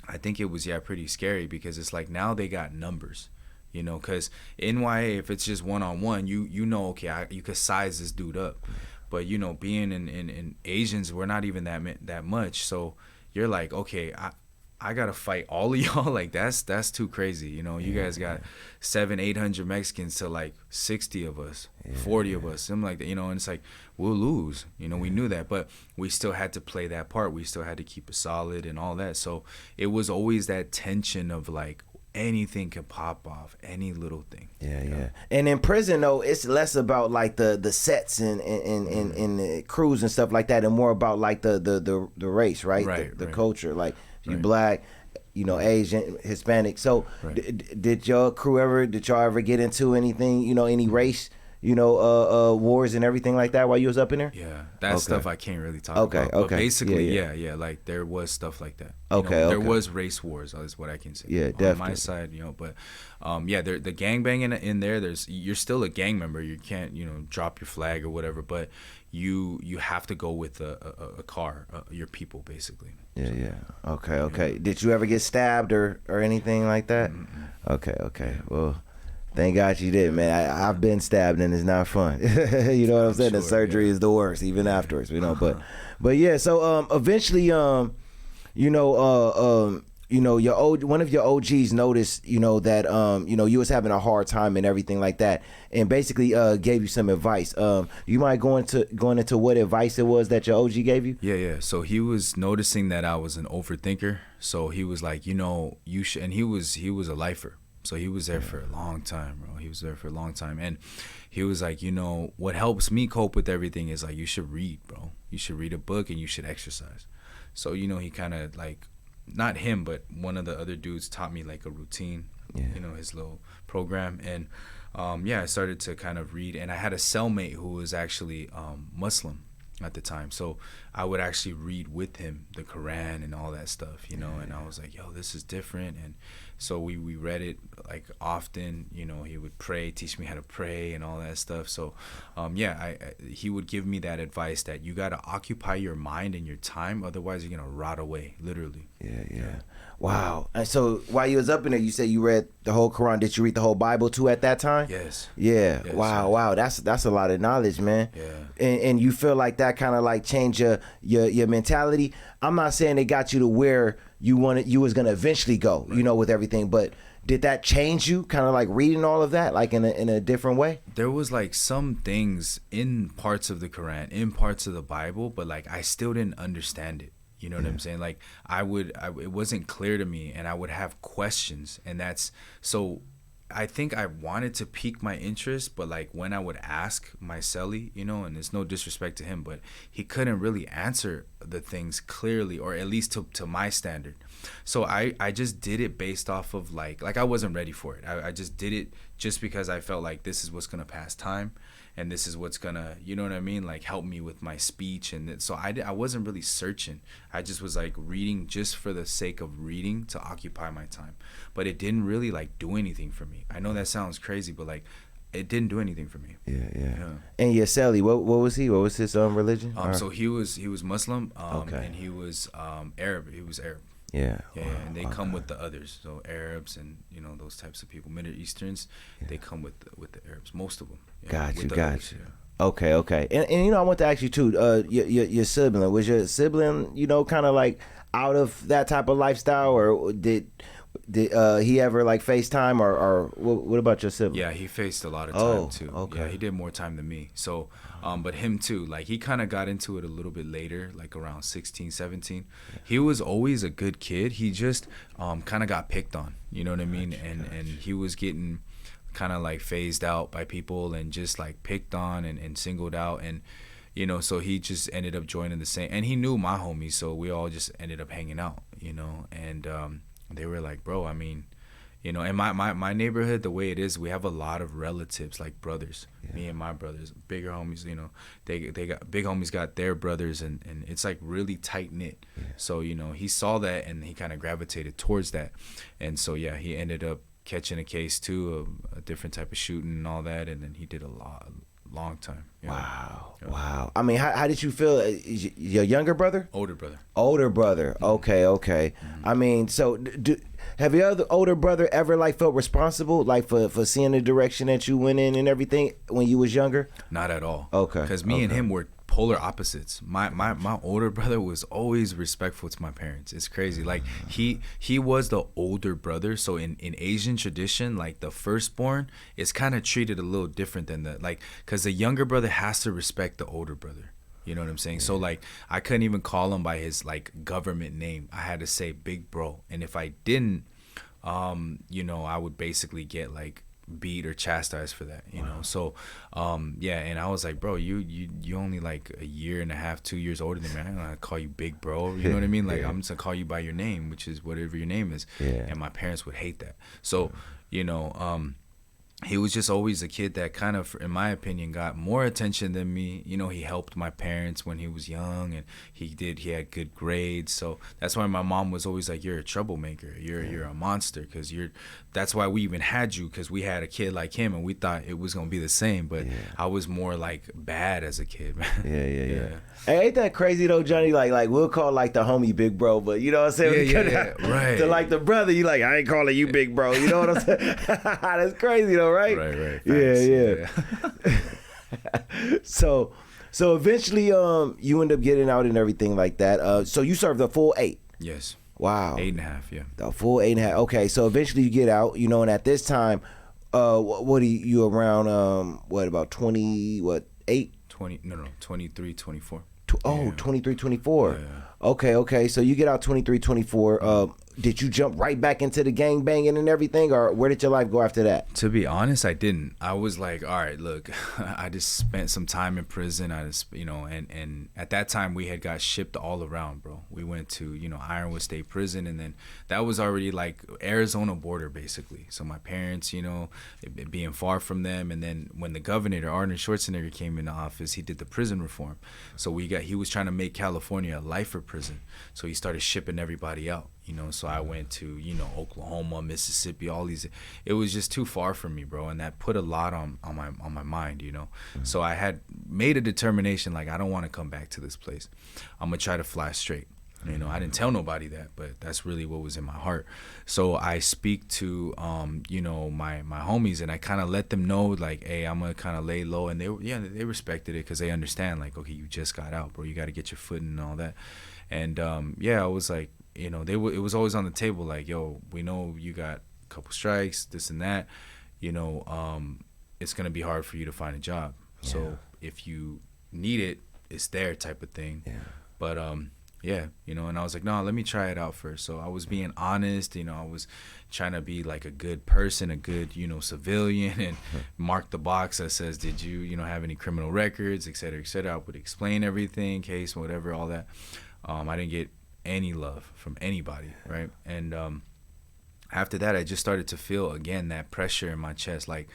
I think it was pretty scary, because it's like now they got numbers, because in YA, if it's just one-on-one, okay, you could size this dude up. But being in Asians, we're not even that much, so you're like, okay, I gotta fight all of y'all. Like that's too crazy. You guys got 700-800 Mexicans to like 60 of us, 40 of us, something like that. And it's like we'll lose. We knew that, but we still had to play that part. We still had to keep it solid and all that. So it was always that tension of like anything can pop off, any little thing. Yeah. And in prison though, it's less about like the sets and the crews and stuff like that, and more about like the race, right? The culture, like. You black, Asian, Hispanic. So did y'all ever get into anything, any race, wars and everything like that while you was up in there? Yeah, that stuff I can't really talk about. But basically, like there was stuff like that. There was race wars, is what I can say. Yeah, definitely. On my side, but the gangbang in there, you're still a gang member. You can't, drop your flag or whatever, but you have to go with a car, your people basically. Okay. Did you ever get stabbed or anything like that? Okay. Well, thank God you did, man. I've been stabbed and it's not fun. You know what I'm saying? The surgery is the worst, even afterwards. But yeah. So eventually, you know, one of your OGs noticed, you know, that you know, you was having a hard time and everything like that, and basically gave you some advice. You mind going into what advice it was that your OG gave you? Yeah. So he was noticing that I was an overthinker. So he was like, you know, you should. And he was a lifer. So he was there for a long time, bro. He was there for a long time, and he was like, you know, what helps me cope with everything is like, you should read, bro. You should read a book and you should exercise. So, you know, he kind of like, not him, but one of the other dudes taught me like a routine, you know, his little program. And I started to kind of read, and I had a cellmate who was actually Muslim at the time. So I would actually read with him the Quran and all that stuff, you know, and I was like, yo, this is different. And so we read it like often, you know. He would pray, teach me how to pray and all that stuff. So he would give me that advice that you got to occupy your mind and your time, otherwise you're gonna rot away, literally. Yeah. Wow. And so while you was up in there, you said you read the whole Quran. Did you read the whole Bible too at that time? Yes. Yeah. Yes, Wow. That's a lot of knowledge, man. Yeah. And you feel like that kind of like changed your mentality. I'm not saying it got you to where you was gonna eventually go, you know, with everything, but did that change you, kind of like reading all of that, like in a different way? There was like some things in parts of the Quran, in parts of the Bible, but like I still didn't understand it. You know what I'm saying? Like it wasn't clear to me, and I would have questions, and so I think I wanted to pique my interest, but like when I would ask my celly, you know, and it's no disrespect to him, but he couldn't really answer the things clearly, or at least to my standard. So I just did it based off of like I wasn't ready for it. I just did it just because I felt like this is what's gonna pass time, and this is what's gonna, you know what I mean, like help me with my speech. And so I wasn't really searching. I just was like reading just for the sake of reading to occupy my time. But it didn't really like do anything for me. I know that sounds crazy, but like it didn't do anything for me. Yeah. And your celly, what was he? What was his religion? So he was Muslim, Okay. and he was Arab. He was Arab. Yeah. And they come with the others. So Arabs and, you know, those types of people, Middle Easterns, they come with the Arabs, most of them. Got you. Yeah. Okay. And you know, I want to ask you too, your sibling, was your sibling, you know, kind of like out of that type of lifestyle, or did he ever like FaceTime, or what about your sibling? Yeah, he faced a lot of time too. Okay. Yeah, he did more time than me. So, but him too, like he kind of got into it a little bit later, like around 16, 17. Yeah. He was always a good kid. He just kind of got picked on, you know what I mean? And he was getting kind of like phased out by people and just like picked on and singled out. And, you know, so he just ended up joining the same, and he knew my homies, so we all just ended up hanging out, you know. And they were like, bro, I mean, you know, in my neighborhood, the way it is, we have a lot of relatives, like brothers. Me and my brothers, bigger homies, you know, they got big homies, got their brothers, and it's like really tight knit. So, you know, he saw that and he kind of gravitated towards that. And so, yeah, he ended up catching a case too of a different type of shooting and all that. And then he did a long time. Wow. I mean, how did you feel? Your younger brother? Older brother. Okay. Mm-hmm. I mean, so have your other older brother ever like felt responsible, like for seeing the direction that you went in and everything when you was younger? Not at all. Okay. Because me and him were polar opposites. My older brother was always respectful to my parents. It's crazy. Like he was the older brother. So in Asian tradition, like the firstborn is kind of treated a little different than because the younger brother has to respect the older brother. You know what I'm saying? So like I couldn't even call him by his like government name. I had to say big bro. And if I didn't, you know, I would basically get like beat or chastised for that, you know. So and I was like, bro, you only like a year and a half, 2 years older than me. I'm gonna call you big bro, you know what I mean? Like I'm just gonna call you by your name, which is whatever your name is. And my parents would hate that. So you know, he was just always a kid that kind of, in my opinion, got more attention than me. You know, he helped my parents when he was young, and he had good grades. So that's why my mom was always like, you're a troublemaker. You're a monster, because that's why we even had you, because we had a kid like him, and we thought it was going to be the same. But I was more like bad as a kid, man. Yeah. Hey, ain't that crazy though, Johnny? Like we'll call like the homie big bro, but you know what I'm saying? Right. To like the brother, you like, I ain't calling you big bro. You know what I'm saying? That's crazy though, right? Right. Yeah. So eventually, you end up getting out and everything like that. So you served the full 8. Yes. Wow. 8.5, yeah. A full 8.5. Okay, so eventually you get out, you know, and at this time, what are you around, what, about 20, what, 8? 23, 24. Oh, Yeah. 23, 24. Yeah. Okay. So you get out 23, 24. Did you jump right back into the gang banging and everything, or where did your life go after that? To be honest, I didn't. I was like, all right, look, I just spent some time in prison. I just, you know, and at that time we had got shipped all around, bro. We went to, you know, Ironwood State Prison, and then that was already like Arizona border, basically. So my parents, you know, it being far from them, and then when the governor, Arnold Schwarzenegger, came into office, he did the prison reform. So he was trying to make California a lifer prison. So he started shipping everybody out. You know, so I went to, you know, Oklahoma, Mississippi, all these. It was just too far from me, bro, and that put a lot on my mind, you know. So I had made a determination, like, I don't want to come back to this place. I'm gonna try to fly straight. You know, I didn't tell nobody that, but that's really what was in my heart. So I speak to, you know, my homies, and I kind of let them know, like, hey, I'm gonna kind of lay low, and they respected it because they understand, like, okay, you just got out, bro, you got to get your foot in and all that, and I was like. You know, it was always on the table, like, yo, we know you got a couple strikes, this and that. You know, it's going to be hard for you to find a job. Yeah. So if you need it, it's there type of thing. Yeah. But, you know, and I was like, no, let me try it out first. So I was being honest, you know, I was trying to be like a good person, a good, you know, civilian, and mark the box that says, did you, you know, have any criminal records, et cetera, et cetera. I would explain everything, case, whatever, all that. I didn't get any love from anybody, right? And after that, I just started to feel again that pressure in my chest, like,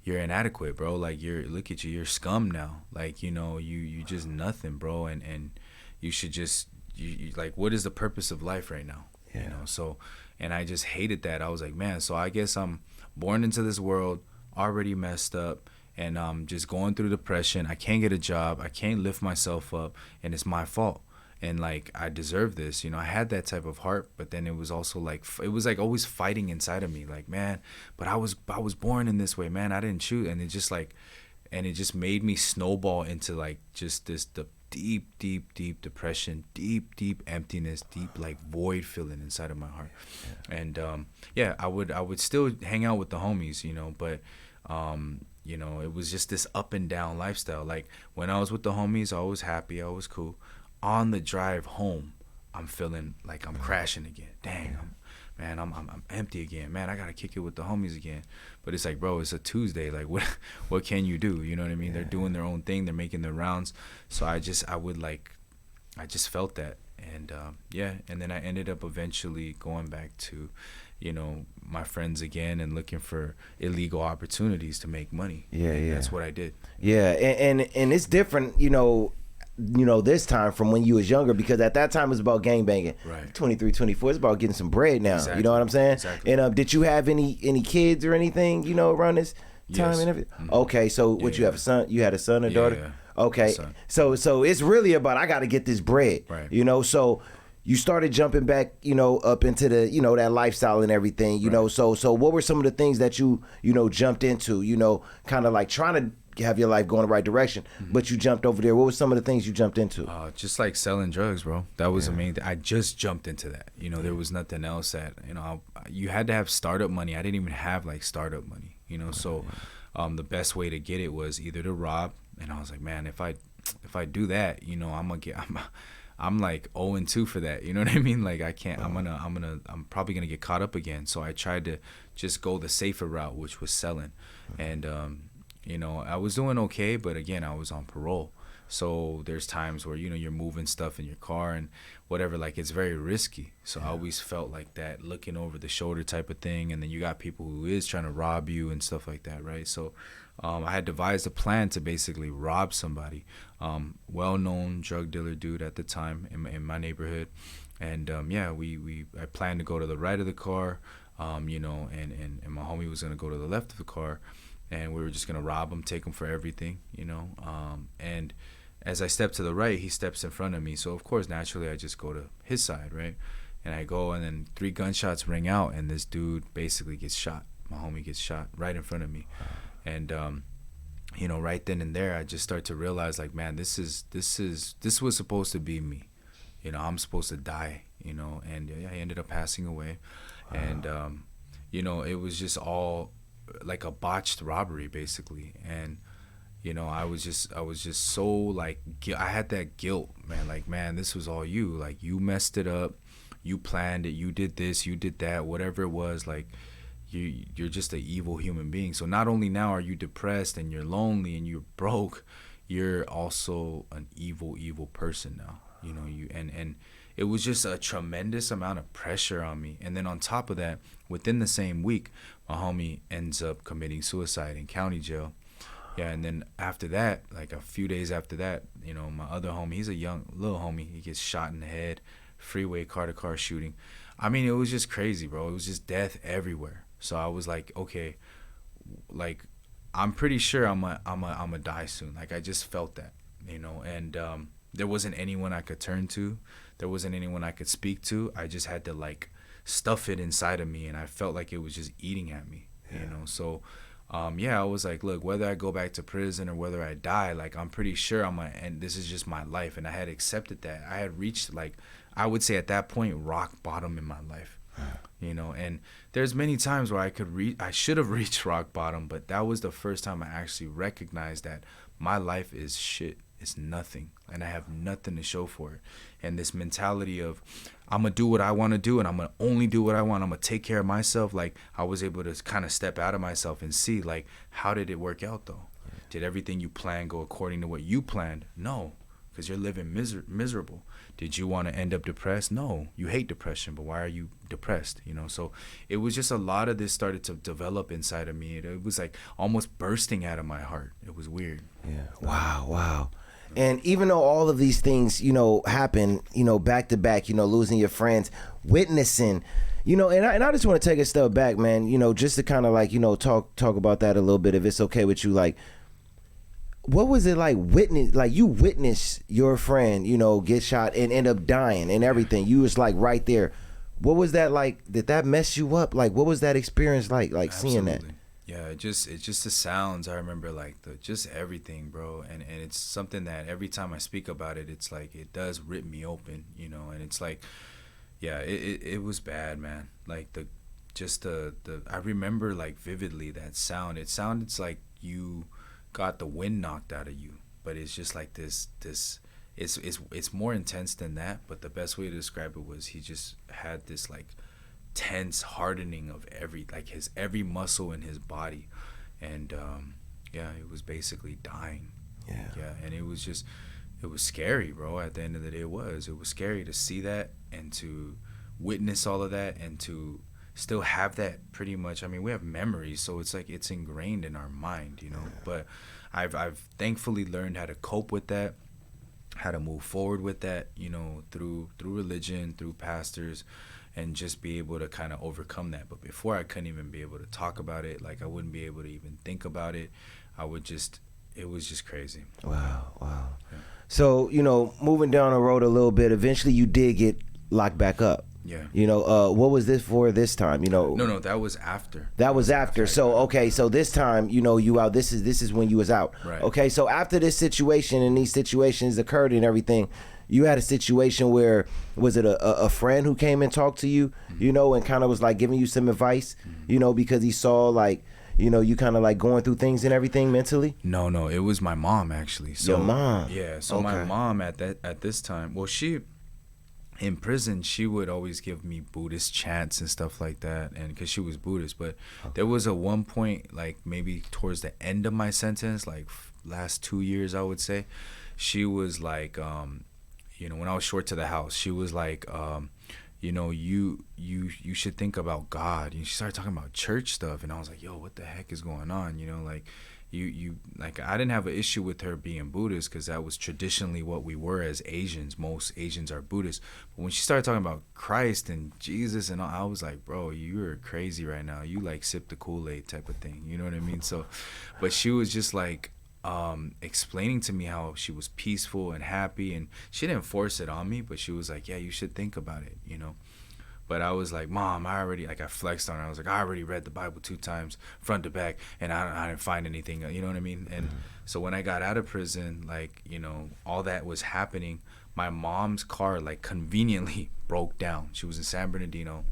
you're inadequate, bro. Like, look at you, you're scum now. Like, you know, you just nothing, bro. And you should just you like, what is the purpose of life right now? Yeah. You know, so, and I just hated that. I was like, man, so I guess I'm born into this world already messed up, and I'm just going through depression. I can't get a job, I can't lift myself up, and it's my fault. And like, I deserve this, you know. I had that type of heart, but then it was also like, it was like always fighting inside of me, like, man, but I was born in this way, man. I didn't choose. And it just like, and it just made me snowball into like just the deep depression, deep emptiness, deep like void feeling inside of my heart. Yeah. And I would still hang out with the homies, you know, but you know, it was just this up and down lifestyle. Like, when I was with the homies, I was happy, I was cool. On the drive home, I'm feeling like I'm crashing again. Dang, I'm empty again. Man, I gotta kick it with the homies again. But it's like, bro, it's a Tuesday. Like, what can you do? You know what I mean? Yeah. They're doing their own thing. They're making their rounds. So I just felt that, and and then I ended up eventually going back to, you know, my friends again and looking for illegal opportunities to make money. Yeah. That's what I did. Yeah, and it's different, you know, this time from when you was younger, because at that time it was about gangbanging. Right. 23, 24, it's about getting some bread now. Exactly. You know what I'm saying? Exactly. And did you have any kids or anything, you know, around this time? Yes. And everything? Mm-hmm. Okay, so you have a son? You had a son or daughter? Yeah. Okay, so it's really about, I got to get this bread. Right. You know, so you started jumping back, you know, up into the, you know, that lifestyle and everything, you know. So what were some of the things that you know, jumped into, you know, kind of like trying to have your life going the right direction, but you jumped over there? What were some of the things you jumped into? Just like selling drugs, bro. That was the main thing. I just jumped into that. You know, there was nothing else that, you know, you had to have startup money. I didn't even have like startup money, you know. So the best way to get it was either to rob, and I was like, man, if I do that, you know, I'm like 0-2 for that. You know what I mean? Like, I can't. I'm probably gonna get caught up again. So I tried to just go the safer route, which was selling, and you know, I was doing okay, but again, I was on parole. So there's times where, you know, you're moving stuff in your car and whatever, like, it's very risky. So I always felt like that looking over the shoulder type of thing. And then you got people who is trying to rob you and stuff like that, right? So I had devised a plan to basically rob somebody, well-known drug dealer dude at the time in my neighborhood. And I planned to go to the right of the car, you know, and my homie was going to go to the left of the car. And we were just going to rob him, take him for everything, you know. And as I step to the right, he steps in front of me. So, of course, naturally, I just go to his side, right? And I go, and then 3 gunshots ring out, and this dude basically gets shot. My homie gets shot right in front of me. And, you know, right then and there, I just start to realize, like, man, this was supposed to be me. you know, I'm supposed to die, you know, and yeah, he ended up passing away. Wow. And you know, it was just all like a botched robbery basically. And you know, I was just so like, I had that guilt, man, like, man, this was all you, like, you messed it up, you planned it, you did this, you did that, whatever it was, like, you're just an evil human being. So not only now are you depressed and you're lonely and you're broke, you're also an evil person now, you know. You and it was just a tremendous amount of pressure on me. And then on top of that, within the same week, my homie ends up committing suicide in county jail. Yeah, and then after that, like a few days after that, you know, my other homie, he's a young little homie, he gets shot in the head, freeway car-to-car shooting. I mean, it was just crazy, bro. It was just death everywhere. So I was like, okay, like, I'm pretty sure I'm a die soon. Like, I just felt that, you know. And there wasn't anyone I could turn to. There wasn't anyone I could speak to. I just had to, like, stuff it inside of me, and I felt like it was just eating at me, you know. So yeah, I was like, look, whether I go back to prison or whether I die, like, I'm pretty sure and this is just my life. And I had accepted that. I had reached, like, I would say at that point, rock bottom in my life, you know. And there's many times where I should have reached rock bottom, but that was the first time I actually recognized that my life is shit. It's nothing, and I have nothing to show for it. And this mentality of, I'm gonna do what I want to do, and I'm gonna only do what I want. I'm gonna take care of myself. Like, I was able to kind of step out of myself and see, like, how did it work out though? Did everything you planned go according to what you planned? No, because you're living miserable. Did you want to end up depressed? No, you hate depression, but why are you depressed? You know, so it was just a lot of this started to develop inside of me. It was like almost bursting out of my heart. It was weird. Yeah. Wow. And even though all of these things, you know, happen, you know, back to back, you know, losing your friends, witnessing, you know, and I just want to take a step back, man, you know, just to kind of like, you know, talk about that a little bit, if it's okay with you. Like, what was it like you witnessed your friend, you know, get shot and end up dying and everything? You was like right there. What was that like? Did that mess you up? Like, what was that experience like seeing that? Yeah, it's just the sounds. I remember, like, just everything, bro. And it's something that every time I speak about it, it's like it does rip me open, you know. And it's like, yeah, it was bad, man. Like, I remember, like, vividly that sound. It sounded like you got the wind knocked out of you, but it's just like this. It's more intense than that. But the best way to describe it was he just had this, like, tense hardening of every muscle in his body. And yeah, it was basically dying. Yeah. And it was scary, bro. At the end of the day, it was scary to see that and to witness all of that and to still have that pretty much. I mean, we have memories, so it's like it's ingrained in our mind, you know. But I've thankfully learned how to cope with that, how to move forward with that, you know, through religion, through pastors, and just be able to kind of overcome that. But before, I couldn't even be able to talk about it. Like, I wouldn't be able to even think about it. It was just crazy. Wow. Yeah. So, you know, moving down the road a little bit, eventually you did get locked back up. Yeah. You know, what was this for this time? You know. No, that was after. That was after. So, okay, so this time, you know, you out. This is when you was out. Right. Okay, so after this situation and these situations occurred and everything, you had a situation where, was it a friend who came and talked to you, you know, and kind of was like giving you some advice, you know, because he saw, like, you know, you kind of like going through things and everything mentally? No, it was my mom, actually. So, your mom? Yeah, so okay. My mom at this time, well, she, in prison, she would always give me Buddhist chants and stuff like that, and because she was Buddhist. But there was a one point, like maybe towards the end of my sentence, like last 2 years, I would say, she was like, you know, when I was short to the house, she was like, you know, you should think about God. And she started talking about church stuff, and I was like, yo, what the heck is going on? You know, like, you like, I didn't have an issue with her being Buddhist because that was traditionally what we were as Asians. Most Asians are Buddhist. But when she started talking about Christ and Jesus and all, I was like, bro, you're crazy right now. You like sip the Kool-Aid type of thing. You know what I mean? So, but she was just like, explaining to me how she was peaceful and happy, and she didn't force it on me, but she was like, yeah, you should think about it, you know. But I was like, Mom, I flexed on her. I was like, I already read the Bible 2 times, front to back, and I didn't find anything, you know what I mean? And so when I got out of prison, like, you know, all that was happening. My mom's car, like, conveniently broke down. She was in San Bernardino.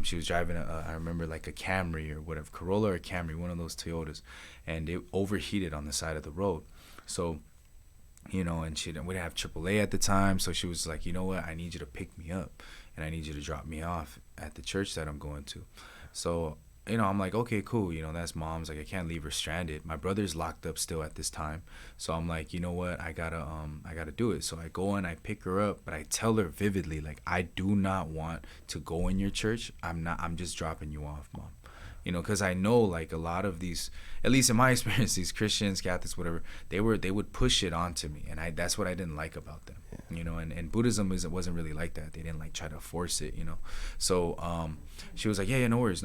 She was driving I remember, like, a Camry or whatever, Corolla or Camry, one of those Toyotas, and it overheated on the side of the road. So, you know, and we didn't have AAA at the time, so she was like, you know what, I need you to pick me up, and I need you to drop me off at the church that I'm going to. So, you know, I'm like, okay, cool, you know, that's Mom's, like, I can't leave her stranded. My brother's locked up still at this time, so I'm like, you know what, I gotta do it. So I go and I pick her up, but I tell her vividly, like, I do not want to go in your church. I'm just dropping you off, Mom. You know, because I know, like, a lot of these, at least in my experience, these Christians, Catholics, whatever, they would push it onto me, and that's what I didn't like about them. You know, and Buddhism wasn't really like that. They didn't, like, try to force it, you know. So she was like, yeah, no worries.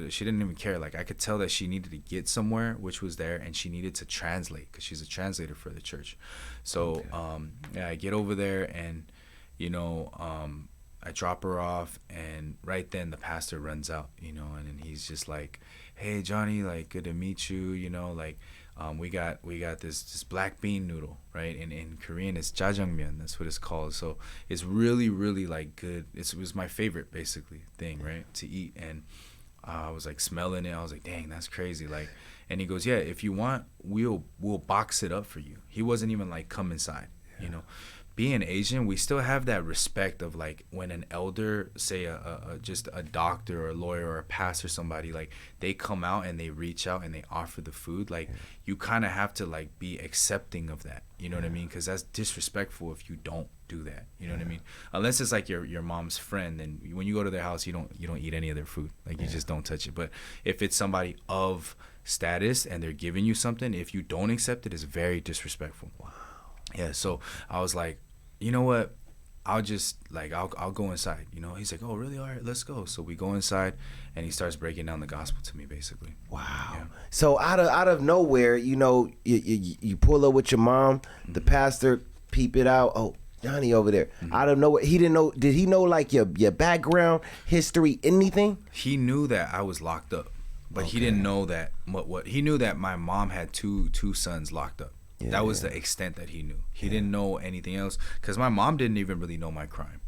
She didn't even care. Like, I could tell that she needed to get somewhere, which was there, and she needed to translate because she's a translator for the church. So yeah, I get over there, and, you know, I drop her off, and right then the pastor runs out, you know, and then he's just like, hey, Johnny, like, good to meet you, you know, like, we got this black bean noodle, right? In Korean, it's jjajangmyeon. That's what it's called. So it's really, really, like, good. It was my favorite, basically, thing, right, to eat. And I was, like, smelling it. I was like, dang, that's crazy. Like, and he goes, yeah, if you want, we'll box it up for you. He wasn't even like, come inside, you know. Being Asian, we still have that respect of, like, when an elder, say just a doctor or a lawyer or a pastor, somebody, like, they come out and they reach out and they offer the food, like, you kind of have to, like, be accepting of that, you know what I mean? Because that's disrespectful if you don't do that, you know what I mean? Unless it's like your mom's friend, and when you go to their house, you don't eat any of their food, like, you just don't touch it. But if it's somebody of status and they're giving you something, if you don't accept it, it's very disrespectful. Wow. Yeah, so I was like, you know what, I'll just, like, I'll go inside, you know. He's like, oh, really? All right, let's go. So we go inside, and he starts breaking down the gospel to me, basically. Wow. Yeah. So out of nowhere, you know, you pull up with your mom, the pastor peep it out. Oh, Johnny over there. Out of nowhere, he didn't know. Did he know, like, your background, history, anything? He knew that I was locked up, but he didn't know that what he knew that my mom had two sons locked up. Yeah, that was the extent that he knew. He didn't know anything else, because my mom didn't even really know my crime.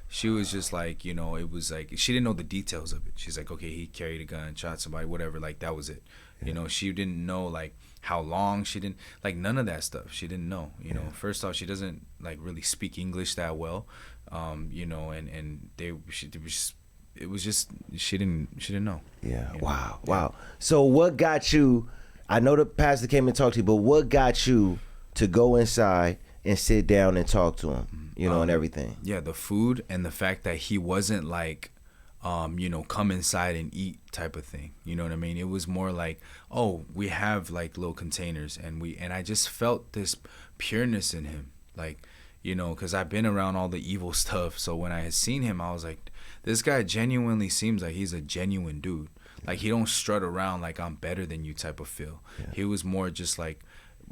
She was just like, you know, it was like, she didn't know the details of it. She's like, okay, he carried a gun, shot somebody, whatever, like, that was it. You know, she didn't know, like, how long. She didn't, like, none of that stuff. She didn't know, you know. First off, she doesn't, like, really speak English that well, you know, and it was just she didn't know. Yeah. You know? Wow. So what got you, I know the pastor came and talked to you, but what got you to go inside and sit down and talk to him, you know, and everything? Yeah, the food and the fact that he wasn't like, you know, come inside and eat type of thing. You know what I mean? It was more like, oh, we have, like, little containers, and I just felt this pureness in him, like, you know, because I've been around all the evil stuff. So when I had seen him, I was like, this guy genuinely seems like he's a genuine dude. Like, he don't strut around like I'm better than you type of feel. He was more just, like,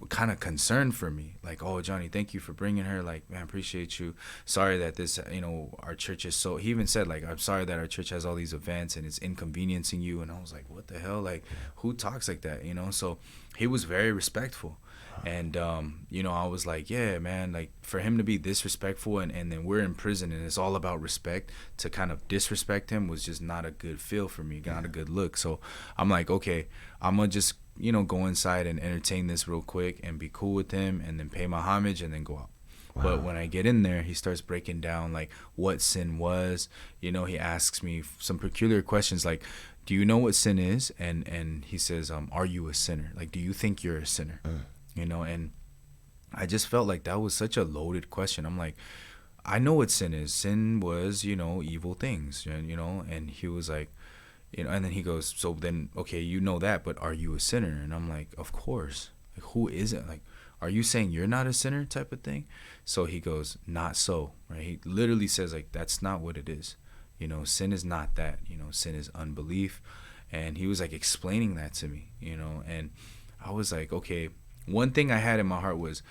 kind of concerned for me. Like, oh, Johnny, thank you for bringing her. Like, man, appreciate you. Sorry that this, you know, our church is so, he even said, like, I'm sorry that our church has all these events and it's inconveniencing you. And I was like, what the hell? Like, who talks like that, you know? So he was very respectful. And, you know, I was like, yeah, man, like, for him to be disrespectful and then we're in prison and it's all about respect, to kind of disrespect him was just not a good feel for me, not a good look. So I'm like, okay, I'm going to just, you know, go inside and entertain this real quick and be cool with him and then pay my homage and then go out. Wow. But when I get in there, he starts breaking down, like, what sin was. You know, he asks me some peculiar questions like, do you know what sin is? And he says, are you a sinner? Like, do you think you're a sinner? You know, and I just felt like that was such a loaded question. I'm like, I know what sin is. Sin was, you know, evil things, you know. And he was like, you know, and then he goes, so then, okay, you know that, but are you a sinner? And I'm like, of course. Like, who isn't? Like, are you saying you're not a sinner type of thing? So he goes, not so, right? He literally says, like, that's not what it is. You know, sin is not that. You know, sin is unbelief. And he was, like, explaining that to me, you know. And I was like, okay. One thing I had in my heart was,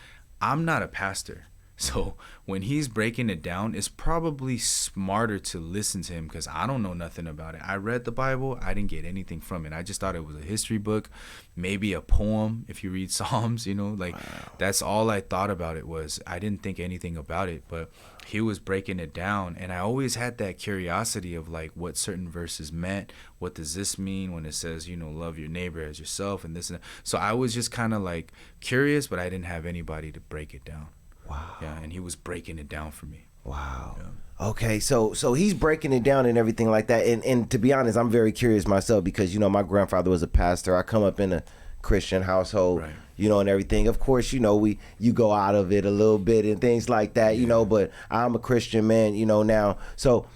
I'm not a pastor. So when he's breaking it down, it's probably smarter to listen to him because I don't know nothing about it. I read the Bible. I didn't get anything from it. I just thought it was a history book, maybe a poem if you read Psalms, you know, like that's all I thought about it was. I didn't think anything about it, but he was breaking it down. And I always had that curiosity of like what certain verses meant. What does this mean when it says, you know, love your neighbor as yourself and this and that. So I was just kind of like curious, but I didn't have anybody to break it down. Wow. Yeah, and he was breaking it down for me. Wow. Yeah. Okay, so he's breaking it down and everything like that. And to be honest, I'm very curious myself because, you know, my grandfather was a pastor. I come up in a Christian household, Right. you know, and everything. Of course, you know, you go out of it a little bit and things like that, you know, but I'm a Christian man, you know, now. So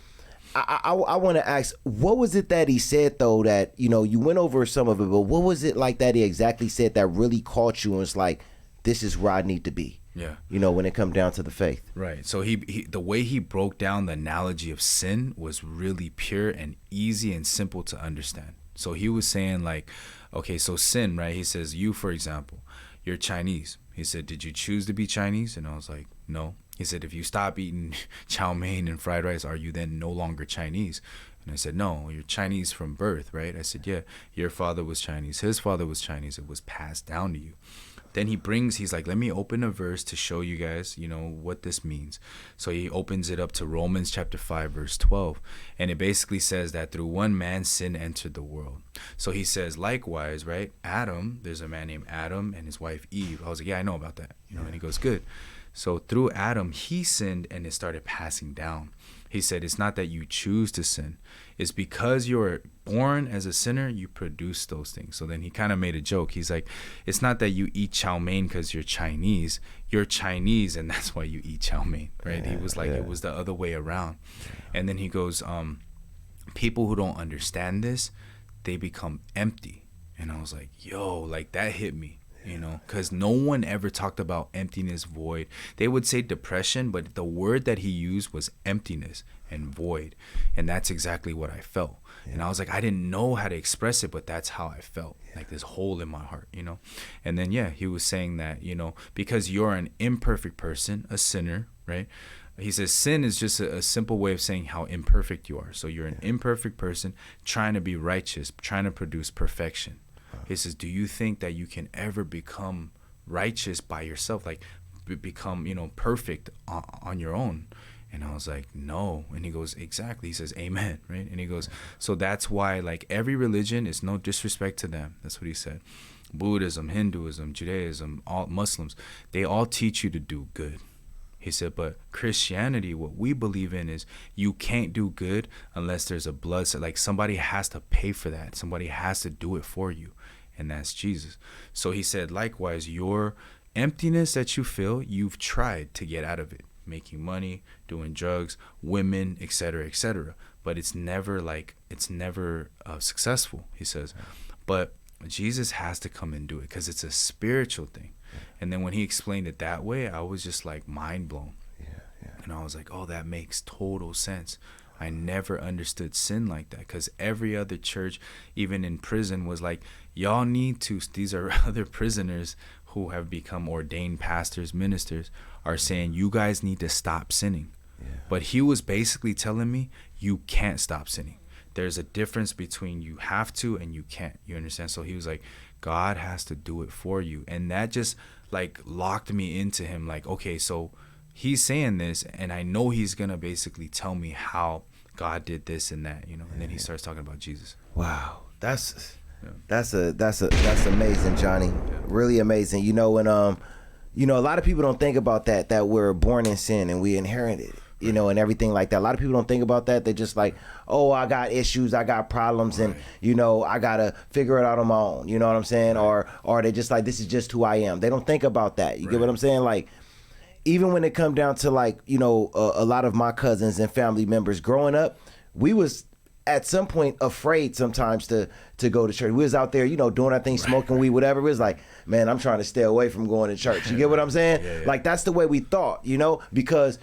I want to ask, what was it that he said, though, that, you know, you went over some of it, but what was it like that he exactly said that really caught you and was like, this is where I need to be? Yeah. You know, when it come down to the faith. Right. So he the way he broke down the analogy of sin was really pure and easy and simple to understand. So he was saying like, okay, so sin, right? He says, you, for example, you're Chinese. He said, did you choose to be Chinese? And I was like, no. He said, if you stop eating chow mein and fried rice, are you then no longer Chinese? And I said, no, you're Chinese from birth, right? I said, yeah, your father was Chinese. His father was Chinese. It was passed down to you. Then he's like, let me open a verse to show you guys, you know, what this means. So he opens it up to Romans chapter 5, verse 12. And it basically says that through one man, sin entered the world. So he says, likewise, right, Adam, there's a man named Adam and his wife Eve. I was like, yeah, I know about that. You know, and he goes, good. So through Adam, he sinned and it started passing down. He said, it's not that you choose to sin. It's because you're born as a sinner, you produce those things. So then he kind of made a joke. He's like, it's not that you eat chow mein because you're Chinese. You're Chinese and that's why you eat chow mein, right? He was like, it was the other way around. And then he goes, people who don't understand this, they become empty. And I was like, yo, like that hit me. You know, because no one ever talked about emptiness, void. They would say depression, but the word that he used was emptiness and void. And that's exactly what I felt. Yeah. And I was like, I didn't know how to express it, but that's how I felt. Yeah. Like this hole in my heart, you know. And then, yeah, he was saying that, you know, because you're an imperfect person, a sinner, right? He says sin is just a simple way of saying how imperfect you are. So you're an imperfect person trying to be righteous, trying to produce perfection. He says, do you think that you can ever become righteous by yourself, like become, you know, perfect on your own? And I was like, no. And he goes, exactly. He says, amen, right? And he goes, so that's why, like, every religion is no disrespect to them. That's what he said. Buddhism, Hinduism, Judaism, all Muslims, they all teach you to do good. He said, but Christianity, what we believe in is you can't do good unless there's a blood. Like somebody has to pay for that. Somebody has to do it for you. And that's Jesus. So he said, likewise, your emptiness that you feel, you've tried to get out of it. Making money, doing drugs, women, etc., etc. But it's never successful, he says. But Jesus has to come and do it because it's a spiritual thing. And then when he explained it that way, I was just like mind blown. And I was like, oh, that makes total sense. I never understood sin like that because every other church, even in prison, was like, y'all need to, these are other prisoners who have become ordained pastors, ministers, are saying you guys need to stop sinning. But he was basically telling me you can't stop sinning. There's a difference between you have to and you can't. You understand? So he was like, God has to do it for you. And that just like locked me into him. Like, okay, so he's saying this and I know he's going to basically tell me how God did this and that, you know. And then he starts talking about Jesus. Wow. That's amazing, Johnny. Yeah. Really amazing. You know, and you know, a lot of people don't think about that we're born in sin and we inherited it. You know, and everything like that. A lot of people don't think about that. They're just like, oh, I got issues, I got problems, and, you know, I got to figure it out on my own. You know what I'm saying? Or they're just like, this is just who I am. They don't think about that. You get what I'm saying? Like, even when it come down to, like, you know, a lot of my cousins and family members growing up, we was at some point afraid sometimes to go to church. We was out there, you know, doing our thing, smoking weed, whatever. It was like, man, I'm trying to stay away from going to church. You get what I'm saying? Like, that's the way we thought, you know, because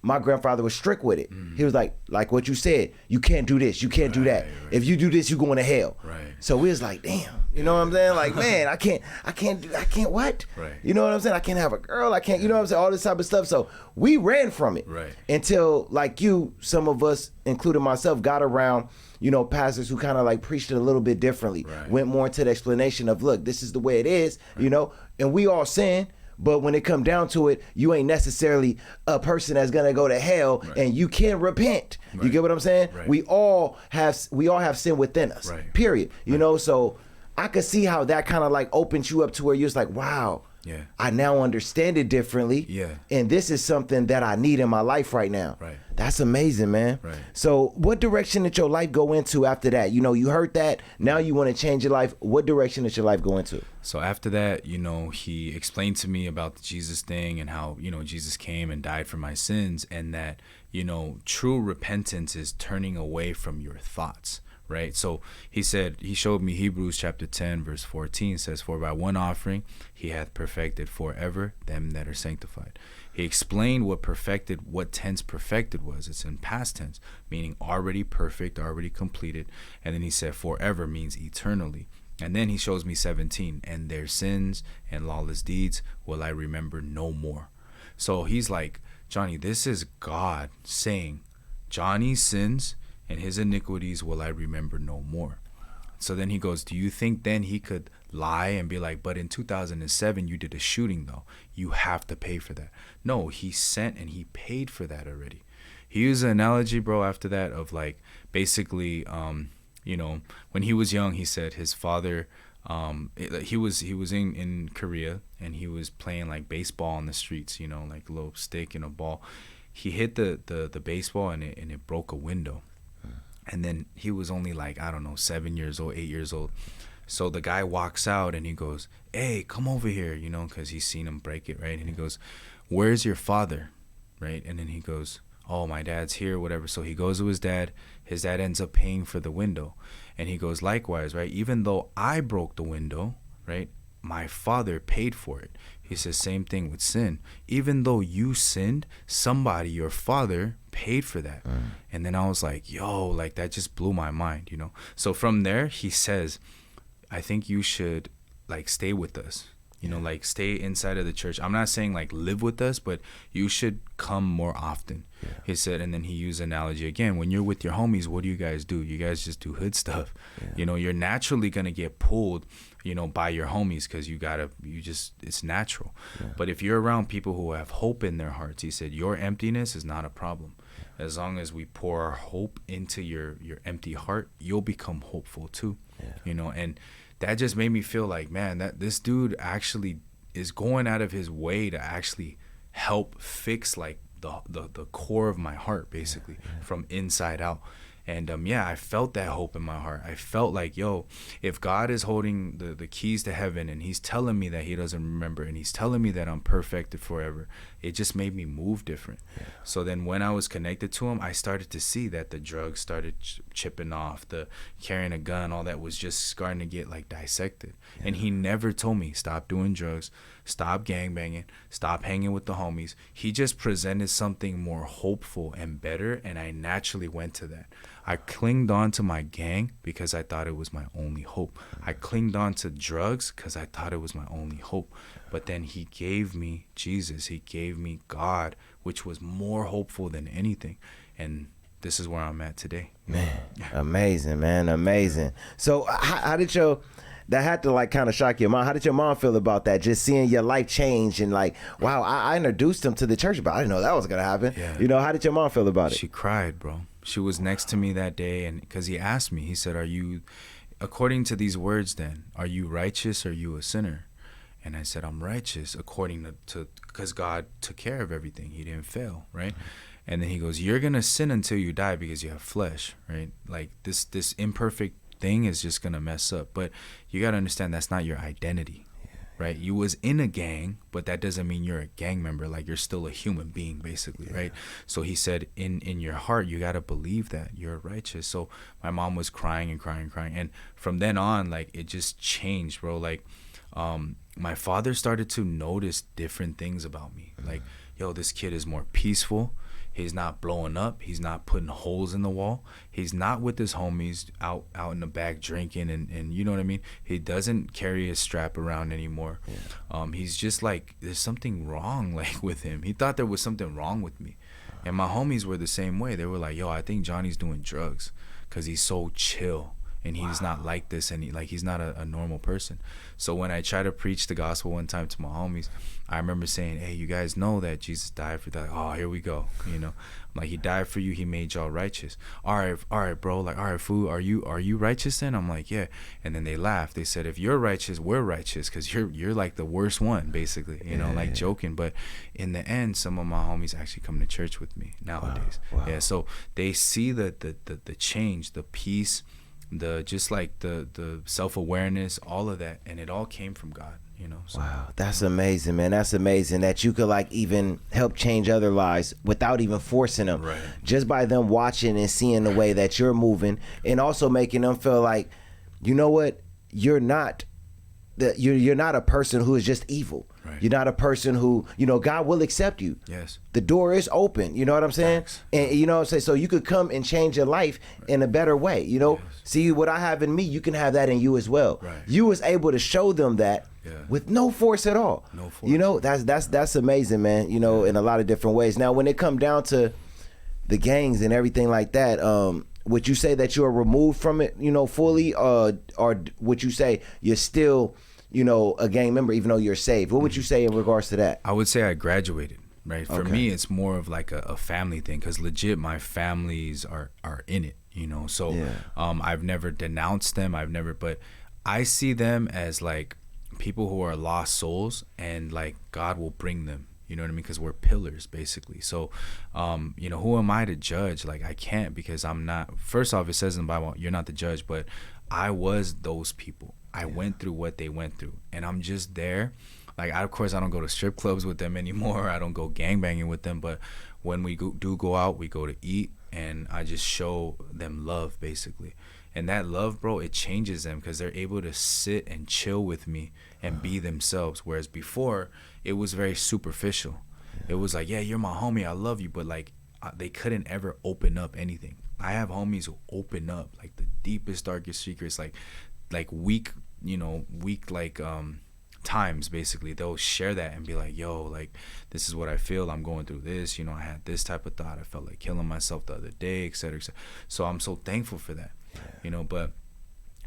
my grandfather was strict with it. He was like what you said, you can't do this, you can't do that. If you do this, you going to hell. So we was like, damn, you know what I'm saying? Like, man, I can't what? You know what I'm saying? I can't have a girl, I can't, you know what I'm saying? All this type of stuff. So we ran from it until, like you, some of us, including myself, got around, you know, pastors who kind of like preached it a little bit differently, went more into the explanation of, look, this is the way it is, you know, and we all sin. But when it come down to it, you ain't necessarily a person that's gonna go to hell, and you can repent. You get what I'm saying? We all have sin within us. Period. You know, so I could see how that kind of like opens you up to where you're just like, wow, I now understand it differently. And this is something that I need in my life right now. That's amazing, man. So what direction did your life go into after that? You know, you heard that, now you want to change your life. What direction did your life go into? So after that, you know, he explained to me about the Jesus thing and how, you know, Jesus came and died for my sins, and that, you know, true repentance is turning away from your thoughts. Right. So he showed me Hebrews chapter 10, verse 14 says, for by one offering he hath perfected forever them that are sanctified. He explained what tense perfected was. It's in past tense, meaning already perfect, already completed. And then he said forever means eternally. And then he shows me 17, and their sins and lawless deeds will I remember no more. So he's like, Johnny, this is God saying Johnny's sins and his iniquities will I remember no more. So then he goes, do you think then he could lie and be like, but in 2007 you did a shooting though, you have to pay for that? No, he sent and he paid for that already. He used an analogy, bro, after that of like, basically, you know, when he was young, he said his father, he was in Korea, and he was playing like baseball on the streets, you know, like a little stick and a ball. He hit the baseball and it broke a window. And then he was only like, I don't know, 7 years old, 8 years old. So the guy walks out and he goes, hey, come over here, you know, because he's seen him break it, right? And he goes, where's your father, right? And then he goes, oh, my dad's here, whatever. So he goes to his dad. His dad ends up paying for the window. And he goes, likewise, right? Even though I broke the window, right, my father paid for it. He says, same thing with sin. Even though you sinned, somebody, your father, paid for that. And then I was like, yo, like that just blew my mind, you know? So from there, he says, I think you should like stay with us, you know, like stay inside of the church. I'm not saying like live with us, but you should come more often. He said, and then he used analogy again. When you're with your homies, what do? You guys just do hood stuff. You know, you're naturally going to get pulled, you know, by your homies, because it's natural. But if you're around people who have hope in their hearts, he said, your emptiness is not a problem. As long as we pour our hope into your empty heart, you'll become hopeful too. You know, and that just made me feel like, man, that this dude actually is going out of his way to actually help fix like the core of my heart, basically, from inside out. And I felt that hope in my heart. I felt like, yo, if God is holding the keys to heaven and he's telling me that he doesn't remember, and he's telling me that I'm perfected forever, it just made me move different. So then when I was connected to him, I started to see that the drugs started chipping off, the carrying a gun, all that was just starting to get like dissected. And he never told me, stop doing drugs, stop gangbanging, stop hanging with the homies. He just presented something more hopeful and better, and I naturally went to that. I clinged on to my gang because I thought it was my only hope. I clinged on to drugs because I thought it was my only hope. But then he gave me Jesus. He gave me God, which was more hopeful than anything. And this is where I'm at today. Man, amazing, man, amazing. So how did that had to like kind of shock your mom? How did your mom feel about that? Just seeing your life change and like, wow, I introduced him to the church, but I didn't know that was going to happen. You know, how did your mom feel about it? She cried, bro. She was next to me that day, and because he asked me, he said, are you, according to these words then, are you righteous or are you a sinner? And I said, I'm righteous according to because God took care of everything. He didn't fail, right? And then he goes, you're going to sin until you die because you have flesh, right? Like this imperfect thing is just going to mess up. But you got to understand that's not your identity. Right? You was in a gang, but that doesn't mean you're a gang member. Like you're still a human being, basically, right? So he said, in your heart, you got to believe that you're righteous. So my mom was crying and crying and crying. And from then on, like it just changed, bro. Like my father started to notice different things about me. Like, yo, this kid is more peaceful. He's not blowing up. He's not putting holes in the wall. He's not with his homies out in the back drinking and you know what I mean? He doesn't carry his strap around anymore. Yeah. He's just like, there's something wrong like with him. He thought there was something wrong with me. And my homies were the same way. They were like, yo, I think Johnny's doing drugs because he's so chill. And he's not like this, and he's not a normal person. So when I tried to preach the gospel one time to my homies, I remember saying, hey, you guys know that Jesus died for that. Oh, here we go. You know, I'm like, he died for you. He made y'all righteous. All right, bro. Like, all right, fool, are you righteous then? I'm like, yeah. And then they laughed. They said, if you're righteous, we're righteous, because you're like the worst one, basically. You know, like joking. But in the end, some of my homies actually come to church with me nowadays. Wow. Yeah. So they see the change, the peace, the self-awareness, all of that, and it all came from God, you know. So. Wow, that's amazing, man. That's amazing that you could like even help change other lives without even forcing them, right? Just by them watching and seeing the way that you're moving, and also making them feel like, you know what, you're not a person who is just evil. Right. You're not a person who, you know, God will accept you. Yes. The door is open. You know what I'm saying? Thanks. And you know what I'm saying? So you could come and change your life in a better way. You know, see what I have in me, you can have that in you as well. Right. You was able to show them that with no force at all. No force. You know, that's amazing, man. You know, in a lot of different ways. Now, when it come down to the gangs and everything like that, would you say that you are removed from it, you know, fully, or would you say you're still, you know, a gang member even though you're saved? What would you say in regards to that? I would say I graduated, right? For me, it's more of like a family thing, because legit my families are in it, you know. So I've never denounced them. But I see them as like people who are lost souls, and like God will bring them, you know what I mean? Because we're pillars, basically. So, you know, who am I to judge? Like, I can't, because I'm not. First off, it says in the Bible, you're not the judge, but I was those people. I went through what they went through, and I'm just there. Like, of course, I don't go to strip clubs with them anymore. I don't go gangbanging with them. But when we do go out, we go to eat, and I just show them love, basically. And that love, bro, it changes them, because they're able to sit and chill with me and be themselves. Whereas before, it was very superficial. It was like, yeah, you're my homie, I love you. But, like, they couldn't ever open up anything. I have homies who open up, like, the deepest, darkest secrets, like weak times, basically. They'll share that and be like, yo, like, this is what I feel, I'm going through this, you know, I had this type of thought, I felt like killing myself the other day, etc., etc. So I'm so thankful for that, you know. But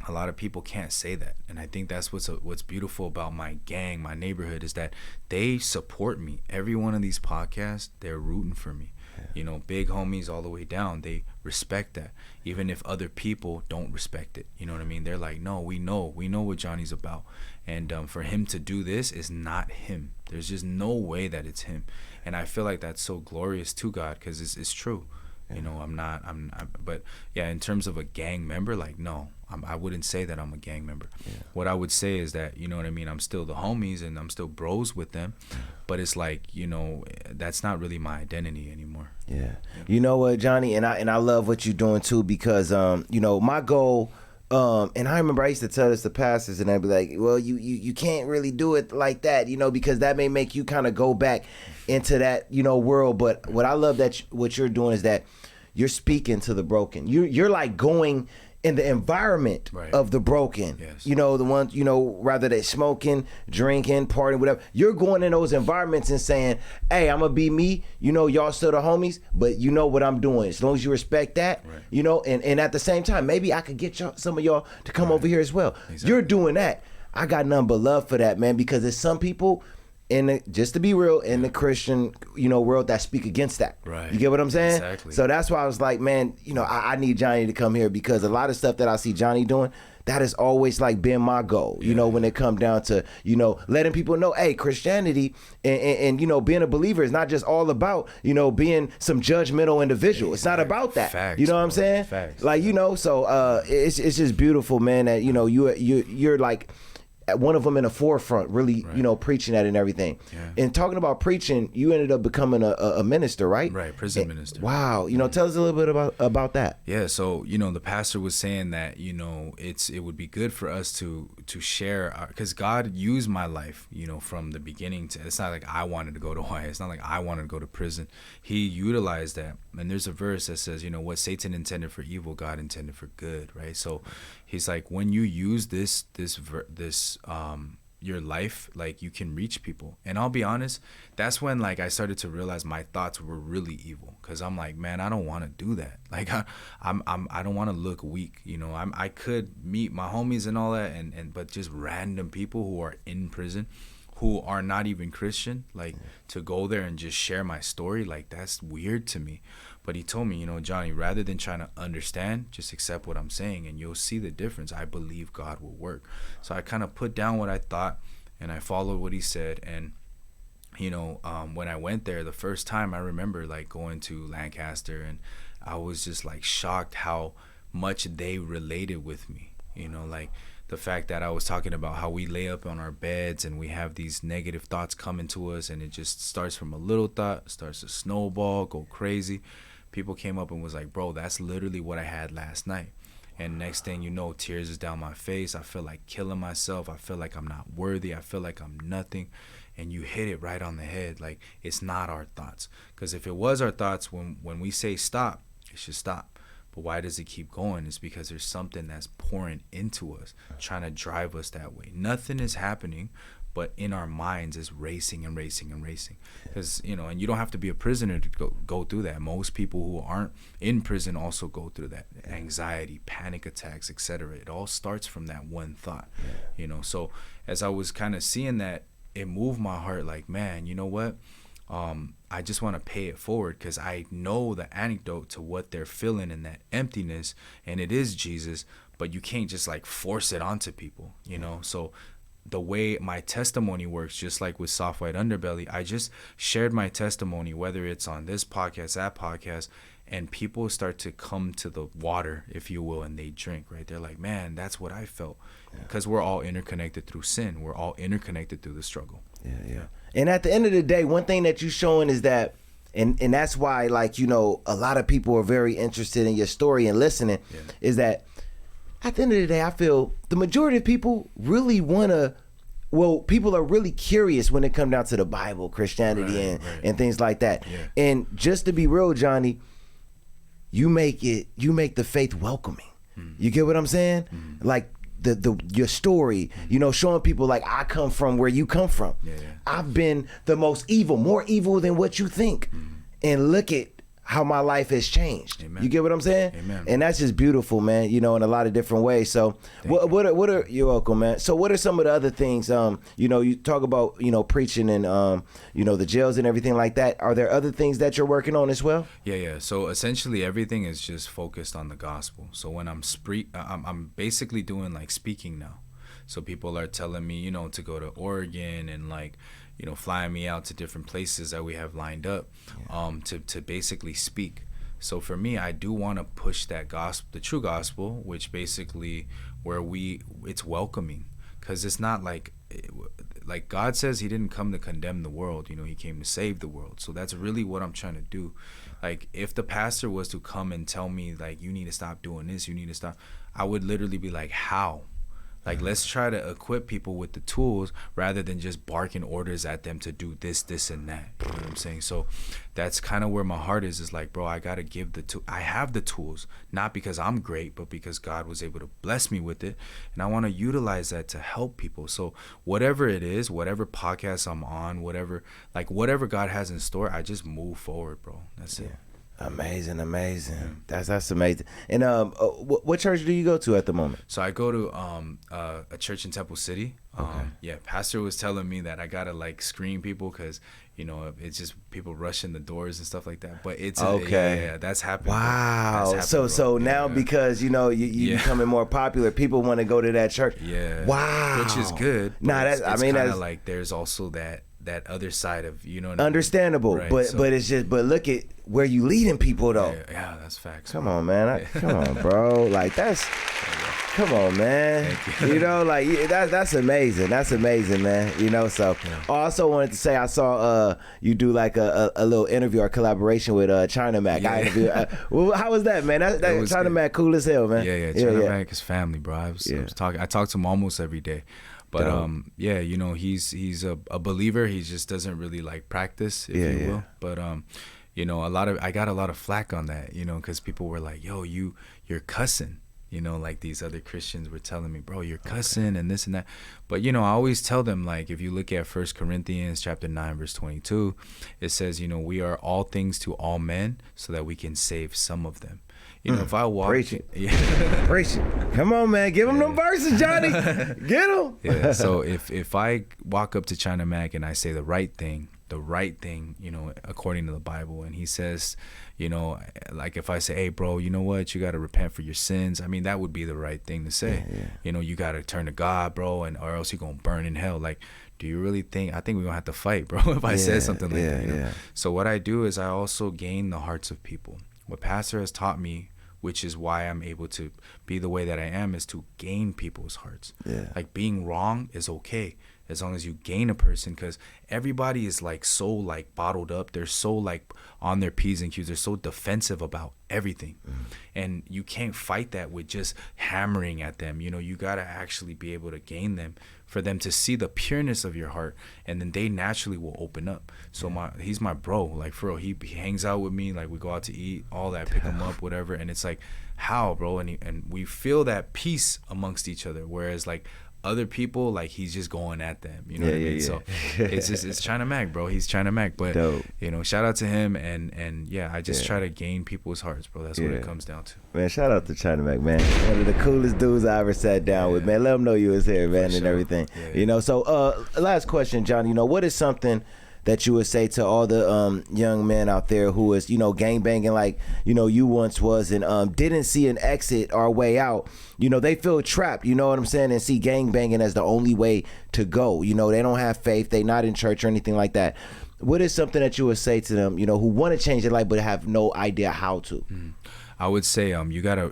a lot of people can't say that, and I think that's what's beautiful about my gang, my neighborhood, is that they support me. Every one of these podcasts, they're rooting for me. You know, big homies all the way down, they respect that, even if other people don't respect it. You know what I mean? They're like, no, we know what Johnny's about, and for him to do this is not him. There's just no way that it's him, and I feel like that's so glorious to God, because it's true. You know, but yeah, in terms of a gang member, like, no, I wouldn't say that I'm a gang member. What I would say is that, you know what I mean, I'm still the homies and I'm still bros with them, but it's like, you know, that's not really my identity anymore. You know what, Johnny, and I love what you're doing too, because you know, my goal, and I remember I used to tell this to pastors, and I'd be like, well, you can't really do it like that, you know, because that may make you kind of go back into that, you know, world. But what I love that what you're doing is that you're speaking to the broken. You're like going in the environment of the broken. You know, the ones, you know, rather than smoking, drinking, partying, whatever. You're going in those environments and saying, hey, I'm gonna be me, you know, y'all still the homies, but you know what I'm doing. As long as you respect that, you know, and at the same time, maybe I could get some of y'all to come over here as well. You're doing that. I got nothing but love for that, man, because there's some people just to be real, in the Christian, you know, world that speak against that. You get what I'm saying? Exactly. So that's why I was like, man, you know, I need Johnny to come here, because a lot of stuff that I see Johnny doing, that has always like been my goal, you know, when it come down to, you know, letting people know, hey, Christianity and you know, being a believer is not just all about, you know, being some judgmental individual. It's not about that. Facts, you know what I'm saying? Facts. Like, you know, so it's just beautiful, man, that, you know, you're like, one of them in the forefront, really, preaching that and everything. Yeah. And talking about preaching, you ended up becoming a minister, right? Right, prison minister. Wow. Tell us a little bit about that. Yeah, so, the pastor was saying that, it would be good for us to share, because God used my life, from the beginning to, it's not like I wanted to go to Hawaii. It's not like I wanted to go to prison. He utilized that. And there's a verse that says, what Satan intended for evil, God intended for good, right? So he's like, when you use this your life, like, you can reach people. And I'll be honest, that's when, like, I started to realize my thoughts were really evil, because I'm like, man, I don't want to do that. Like, I don't want to look weak. I could meet my homies and all that, but just random people who are in prison, who are not even Christian, like, to go there and just share my story, like, that's weird to me. But he told me, Johnny, rather than trying to understand, just accept what I'm saying, and you'll see the difference. I believe God will work. So I kind of put down what I thought, and I followed what he said. And, when I went there the first time, I remember, like, going to Lancaster, and I was just, like, shocked how much they related with me. Like, the fact that I was talking about how we lay up on our beds and we have these negative thoughts coming to us, and it just starts from a little thought, starts to snowball, go crazy. People came up and was like, bro, that's literally what I had last night. And next thing you know, tears is down my face. I feel like killing myself. I feel like I'm not worthy. I feel like I'm nothing. And you hit it right on the head. Like, it's not our thoughts. Because if it was our thoughts, when we say stop, it should stop. But why does it keep going? It's because there's something that's pouring into us, trying to drive us that way. Nothing is happening, but in our minds is racing and racing and racing. Because, and you don't have to be a prisoner to go through that. Most people who aren't in prison also go through that. Anxiety, panic attacks, etc. It all starts from that one thought. So as I was kind of seeing that, it moved my heart, like, man, you know what? I just want to pay it forward, because I know the antidote to what they're feeling in that emptiness, and it is Jesus, but you can't just, like, force it onto people, So the way my testimony works, just like with Soft White Underbelly, I just shared my testimony, whether it's on this podcast, that podcast, and people start to come to the water, if you will, and they drink, right? They're like, man, that's what I felt. Because we're all interconnected through sin. We're all interconnected through the struggle. Yeah. And at the end of the day, one thing that you're showing is that, and that's why, like, a lot of people are very interested in your story and listening, is that at the end of the day, I feel the majority of people really want to, people are really curious when it comes down to the Bible, Christianity, and things like that. Yeah. And just to be real, Johnny, you make the faith welcoming. You get what I'm saying? Like, your story, showing people, like, I come from where you come from. I've been the most evil, more evil than what you think. And look at how my life has changed. Amen. You get what I'm saying? Amen. And that's just beautiful, man, in a lot of different ways. So what are you're welcome, man. So what are some of the other things, you talk about, preaching and, the jails and everything like that. Are there other things that you're working on as well? Yeah. So essentially everything is just focused on the gospel. So when I'm basically doing, like, speaking now. So people are telling me, to go to Oregon and, like, flying me out to different places that we have lined up, to basically speak. So for me, I do want to push that gospel, the true gospel, which basically where it's welcoming, because it's not like God says he didn't come to condemn the world, he came to save the world. So that's really what I'm trying to do. Like, if the pastor was to come and tell me, like, you need to stop doing this, you need to stop, I would literally be like, how? Like, let's try to equip people with the tools rather than just barking orders at them to do this, and that. You know what I'm saying? So that's kind of where my heart is like, bro, I got to give I have the tools, not because I'm great, but because God was able to bless me with it. And I want to utilize that to help people. So whatever it is, whatever podcast I'm on, whatever God has in store, I just move forward, bro. That's it. Amazing. That's amazing. And what church do you go to at the moment? So I go to a church in Temple City. Pastor was telling me that I gotta, like, screen people because it's just people rushing the doors and stuff like that. But it's that's happening. Wow. That's happened, so now because you becoming more popular, people want to go to that church. Yeah. Wow. Which is good. Nah, that's kind of like there's also that that other side of, you know what understandable, I mean? Right, but it's just, but look at where you leading people though. Yeah, that's facts. Come on, man. Come on, bro. Like that's. Come on, man. Thank you. You know, like that's amazing. That's amazing, man. You know, so I also wanted to say I saw you do like a little interview or collaboration with China Mac. Yeah. I interviewed, well, how was that, man? That China good. Mac cool as hell, man. Yeah, China Mac is family, bro. I talk to him almost every day. But yeah, you know, he's a believer. He just doesn't really like practice, if you will. But you know, I got a lot of flack on that, you know, because people were like, "Yo, you're cussing." You know, like these other Christians were telling me, bro, you're cussing and this and that. But, you know, I always tell them, like, if you look at 1 Corinthians chapter 9, verse 22, it says, you know, we are all things to all men so that we can save some of them. You know, if I walk... Preach it. Preach it. Come on, man. Give him them verses, Johnny. Get them. Yeah, so if I walk up to China Mac and I say the right thing, you know, according to the Bible, and he says... You know, like if I say, hey, bro, you know what? You got to repent for your sins. I mean, that would be the right thing to say. Yeah. You know, you got to turn to God, bro, or else you're going to burn in hell. Like, do you really think? I think we're going to have to fight, bro, if I said something like that. You know? So what I do is I also gain the hearts of people. What Pastor has taught me, which is why I'm able to be the way that I am, is to gain people's hearts. Yeah. Like being wrong is okay, as long as you gain a person, because everybody is like so like bottled up. They're so like on their P's and Q's. They're so defensive about everything. And you can't fight that with just hammering at them. You know, you got to actually be able to gain them for them to see the pureness of your heart, and then they naturally will open up. So he's my bro, like for real. He hangs out with me, like we go out to eat, all that, pick him up, whatever. And it's like, how, bro? And we feel that peace amongst each other, whereas like other people, like he's just going at them, you know what I mean? So it's China Mac, bro. He's China Mac, but dope. You know, shout out to him, and yeah, I just try to gain people's hearts, bro. That's what it comes down to. Man, shout out to China Mac, man. One of the coolest dudes I ever sat down with, man. Let him know you was here, man, and everything. You know, so last question, John. You know, what is something that you would say to all the young men out there who is, you know, gangbanging like, you know, you once was, and didn't see an exit or way out? You know, they feel trapped, you know what I'm saying, and see gangbanging as the only way to go. You know, they don't have faith, they not in church or anything like that. What is something that you would say to them, you know, who want to change their life but have no idea how to? I would say you gotta,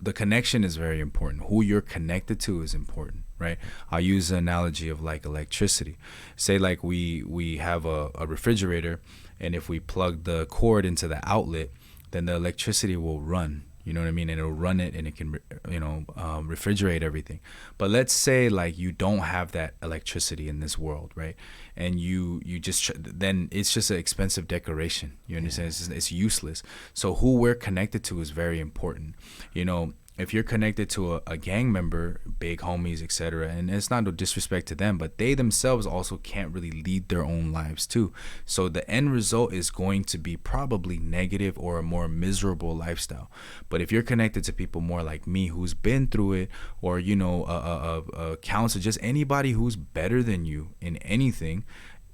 the connection is very important. Who you're connected to is important. Right, I'll use the analogy of like electricity. Say like we have a refrigerator, and if we plug the cord into the outlet, then the electricity will run. You know what I mean? And it'll run it, and it can, you know, refrigerate everything. But let's say like you don't have that electricity in this world, right? And you just then it's just an expensive decoration. You understand? It's useless. So who we're connected to is very important. You know, if you're connected to a gang member, big homies, etc., and it's not no disrespect to them, but they themselves also can't really lead their own lives too. So the end result is going to be probably negative or a more miserable lifestyle. But if you're connected to people more like me, who's been through it, or, you know, a counselor, just anybody who's better than you in anything,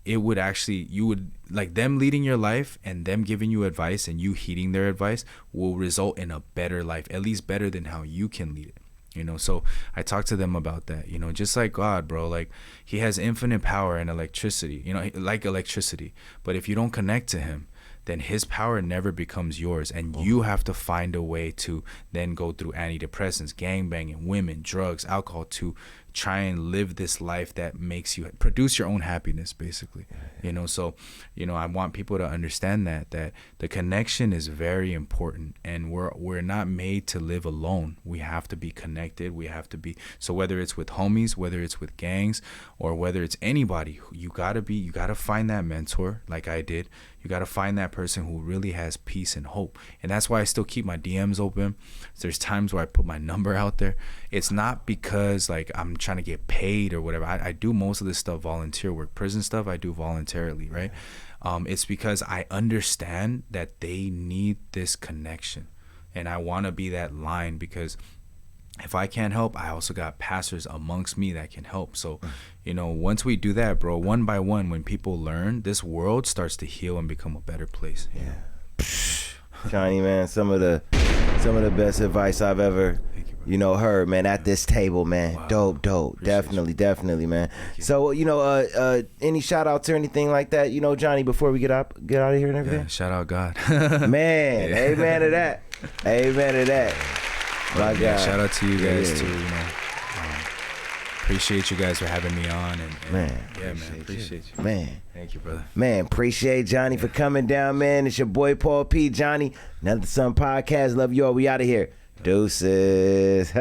it would actually, you would like them leading your life and them giving you advice and you heeding their advice will result in a better life, at least better than how you can lead it. You know, so I talk to them about that, you know, just like God, bro, like he has infinite power and electricity, you know, like electricity. But if you don't connect to him, then his power never becomes yours, and you have to find a way to then go through antidepressants, gangbanging, women, drugs, alcohol to try and live this life that makes you produce your own happiness, basically. You know, so, you know, I want people to understand that the connection is very important, and we're not made to live alone. We have to be connected. We have to be, so whether it's with homies, whether it's with gangs, or whether it's anybody, you gotta find that mentor like I did. You got to find that person who really has peace and hope. And that's why I still keep my DMs open. There's times where I put my number out there. It's not because like I'm trying to get paid or whatever. I do most of this stuff volunteer work. Prison stuff I do voluntarily, right? It's because I understand that they need this connection. And I want to be that line, because if I can't help, I also got pastors amongst me that can help. So, you know, once we do that, bro, one by one, when people learn, this world starts to heal and become a better place. Yeah. Johnny, man, some of the best advice I've ever, you know, heard, man, at this table, man. Wow. Dope. Appreciate Definitely, man. So, you know, any shout outs or anything like that, you know, Johnny, before we get out of here and everything? Yeah, shout out God. Man, amen to that. Amen to that. My yeah, God. shout out to you guys too, you know. Appreciate you guys for having me on, and Man, yeah, man, appreciate you. Man. Thank you, brother. Man, appreciate Johnny for coming down, man. It's your boy Paul P. Johnny, Another Son Podcast. Love you all. We out of here. Deuces.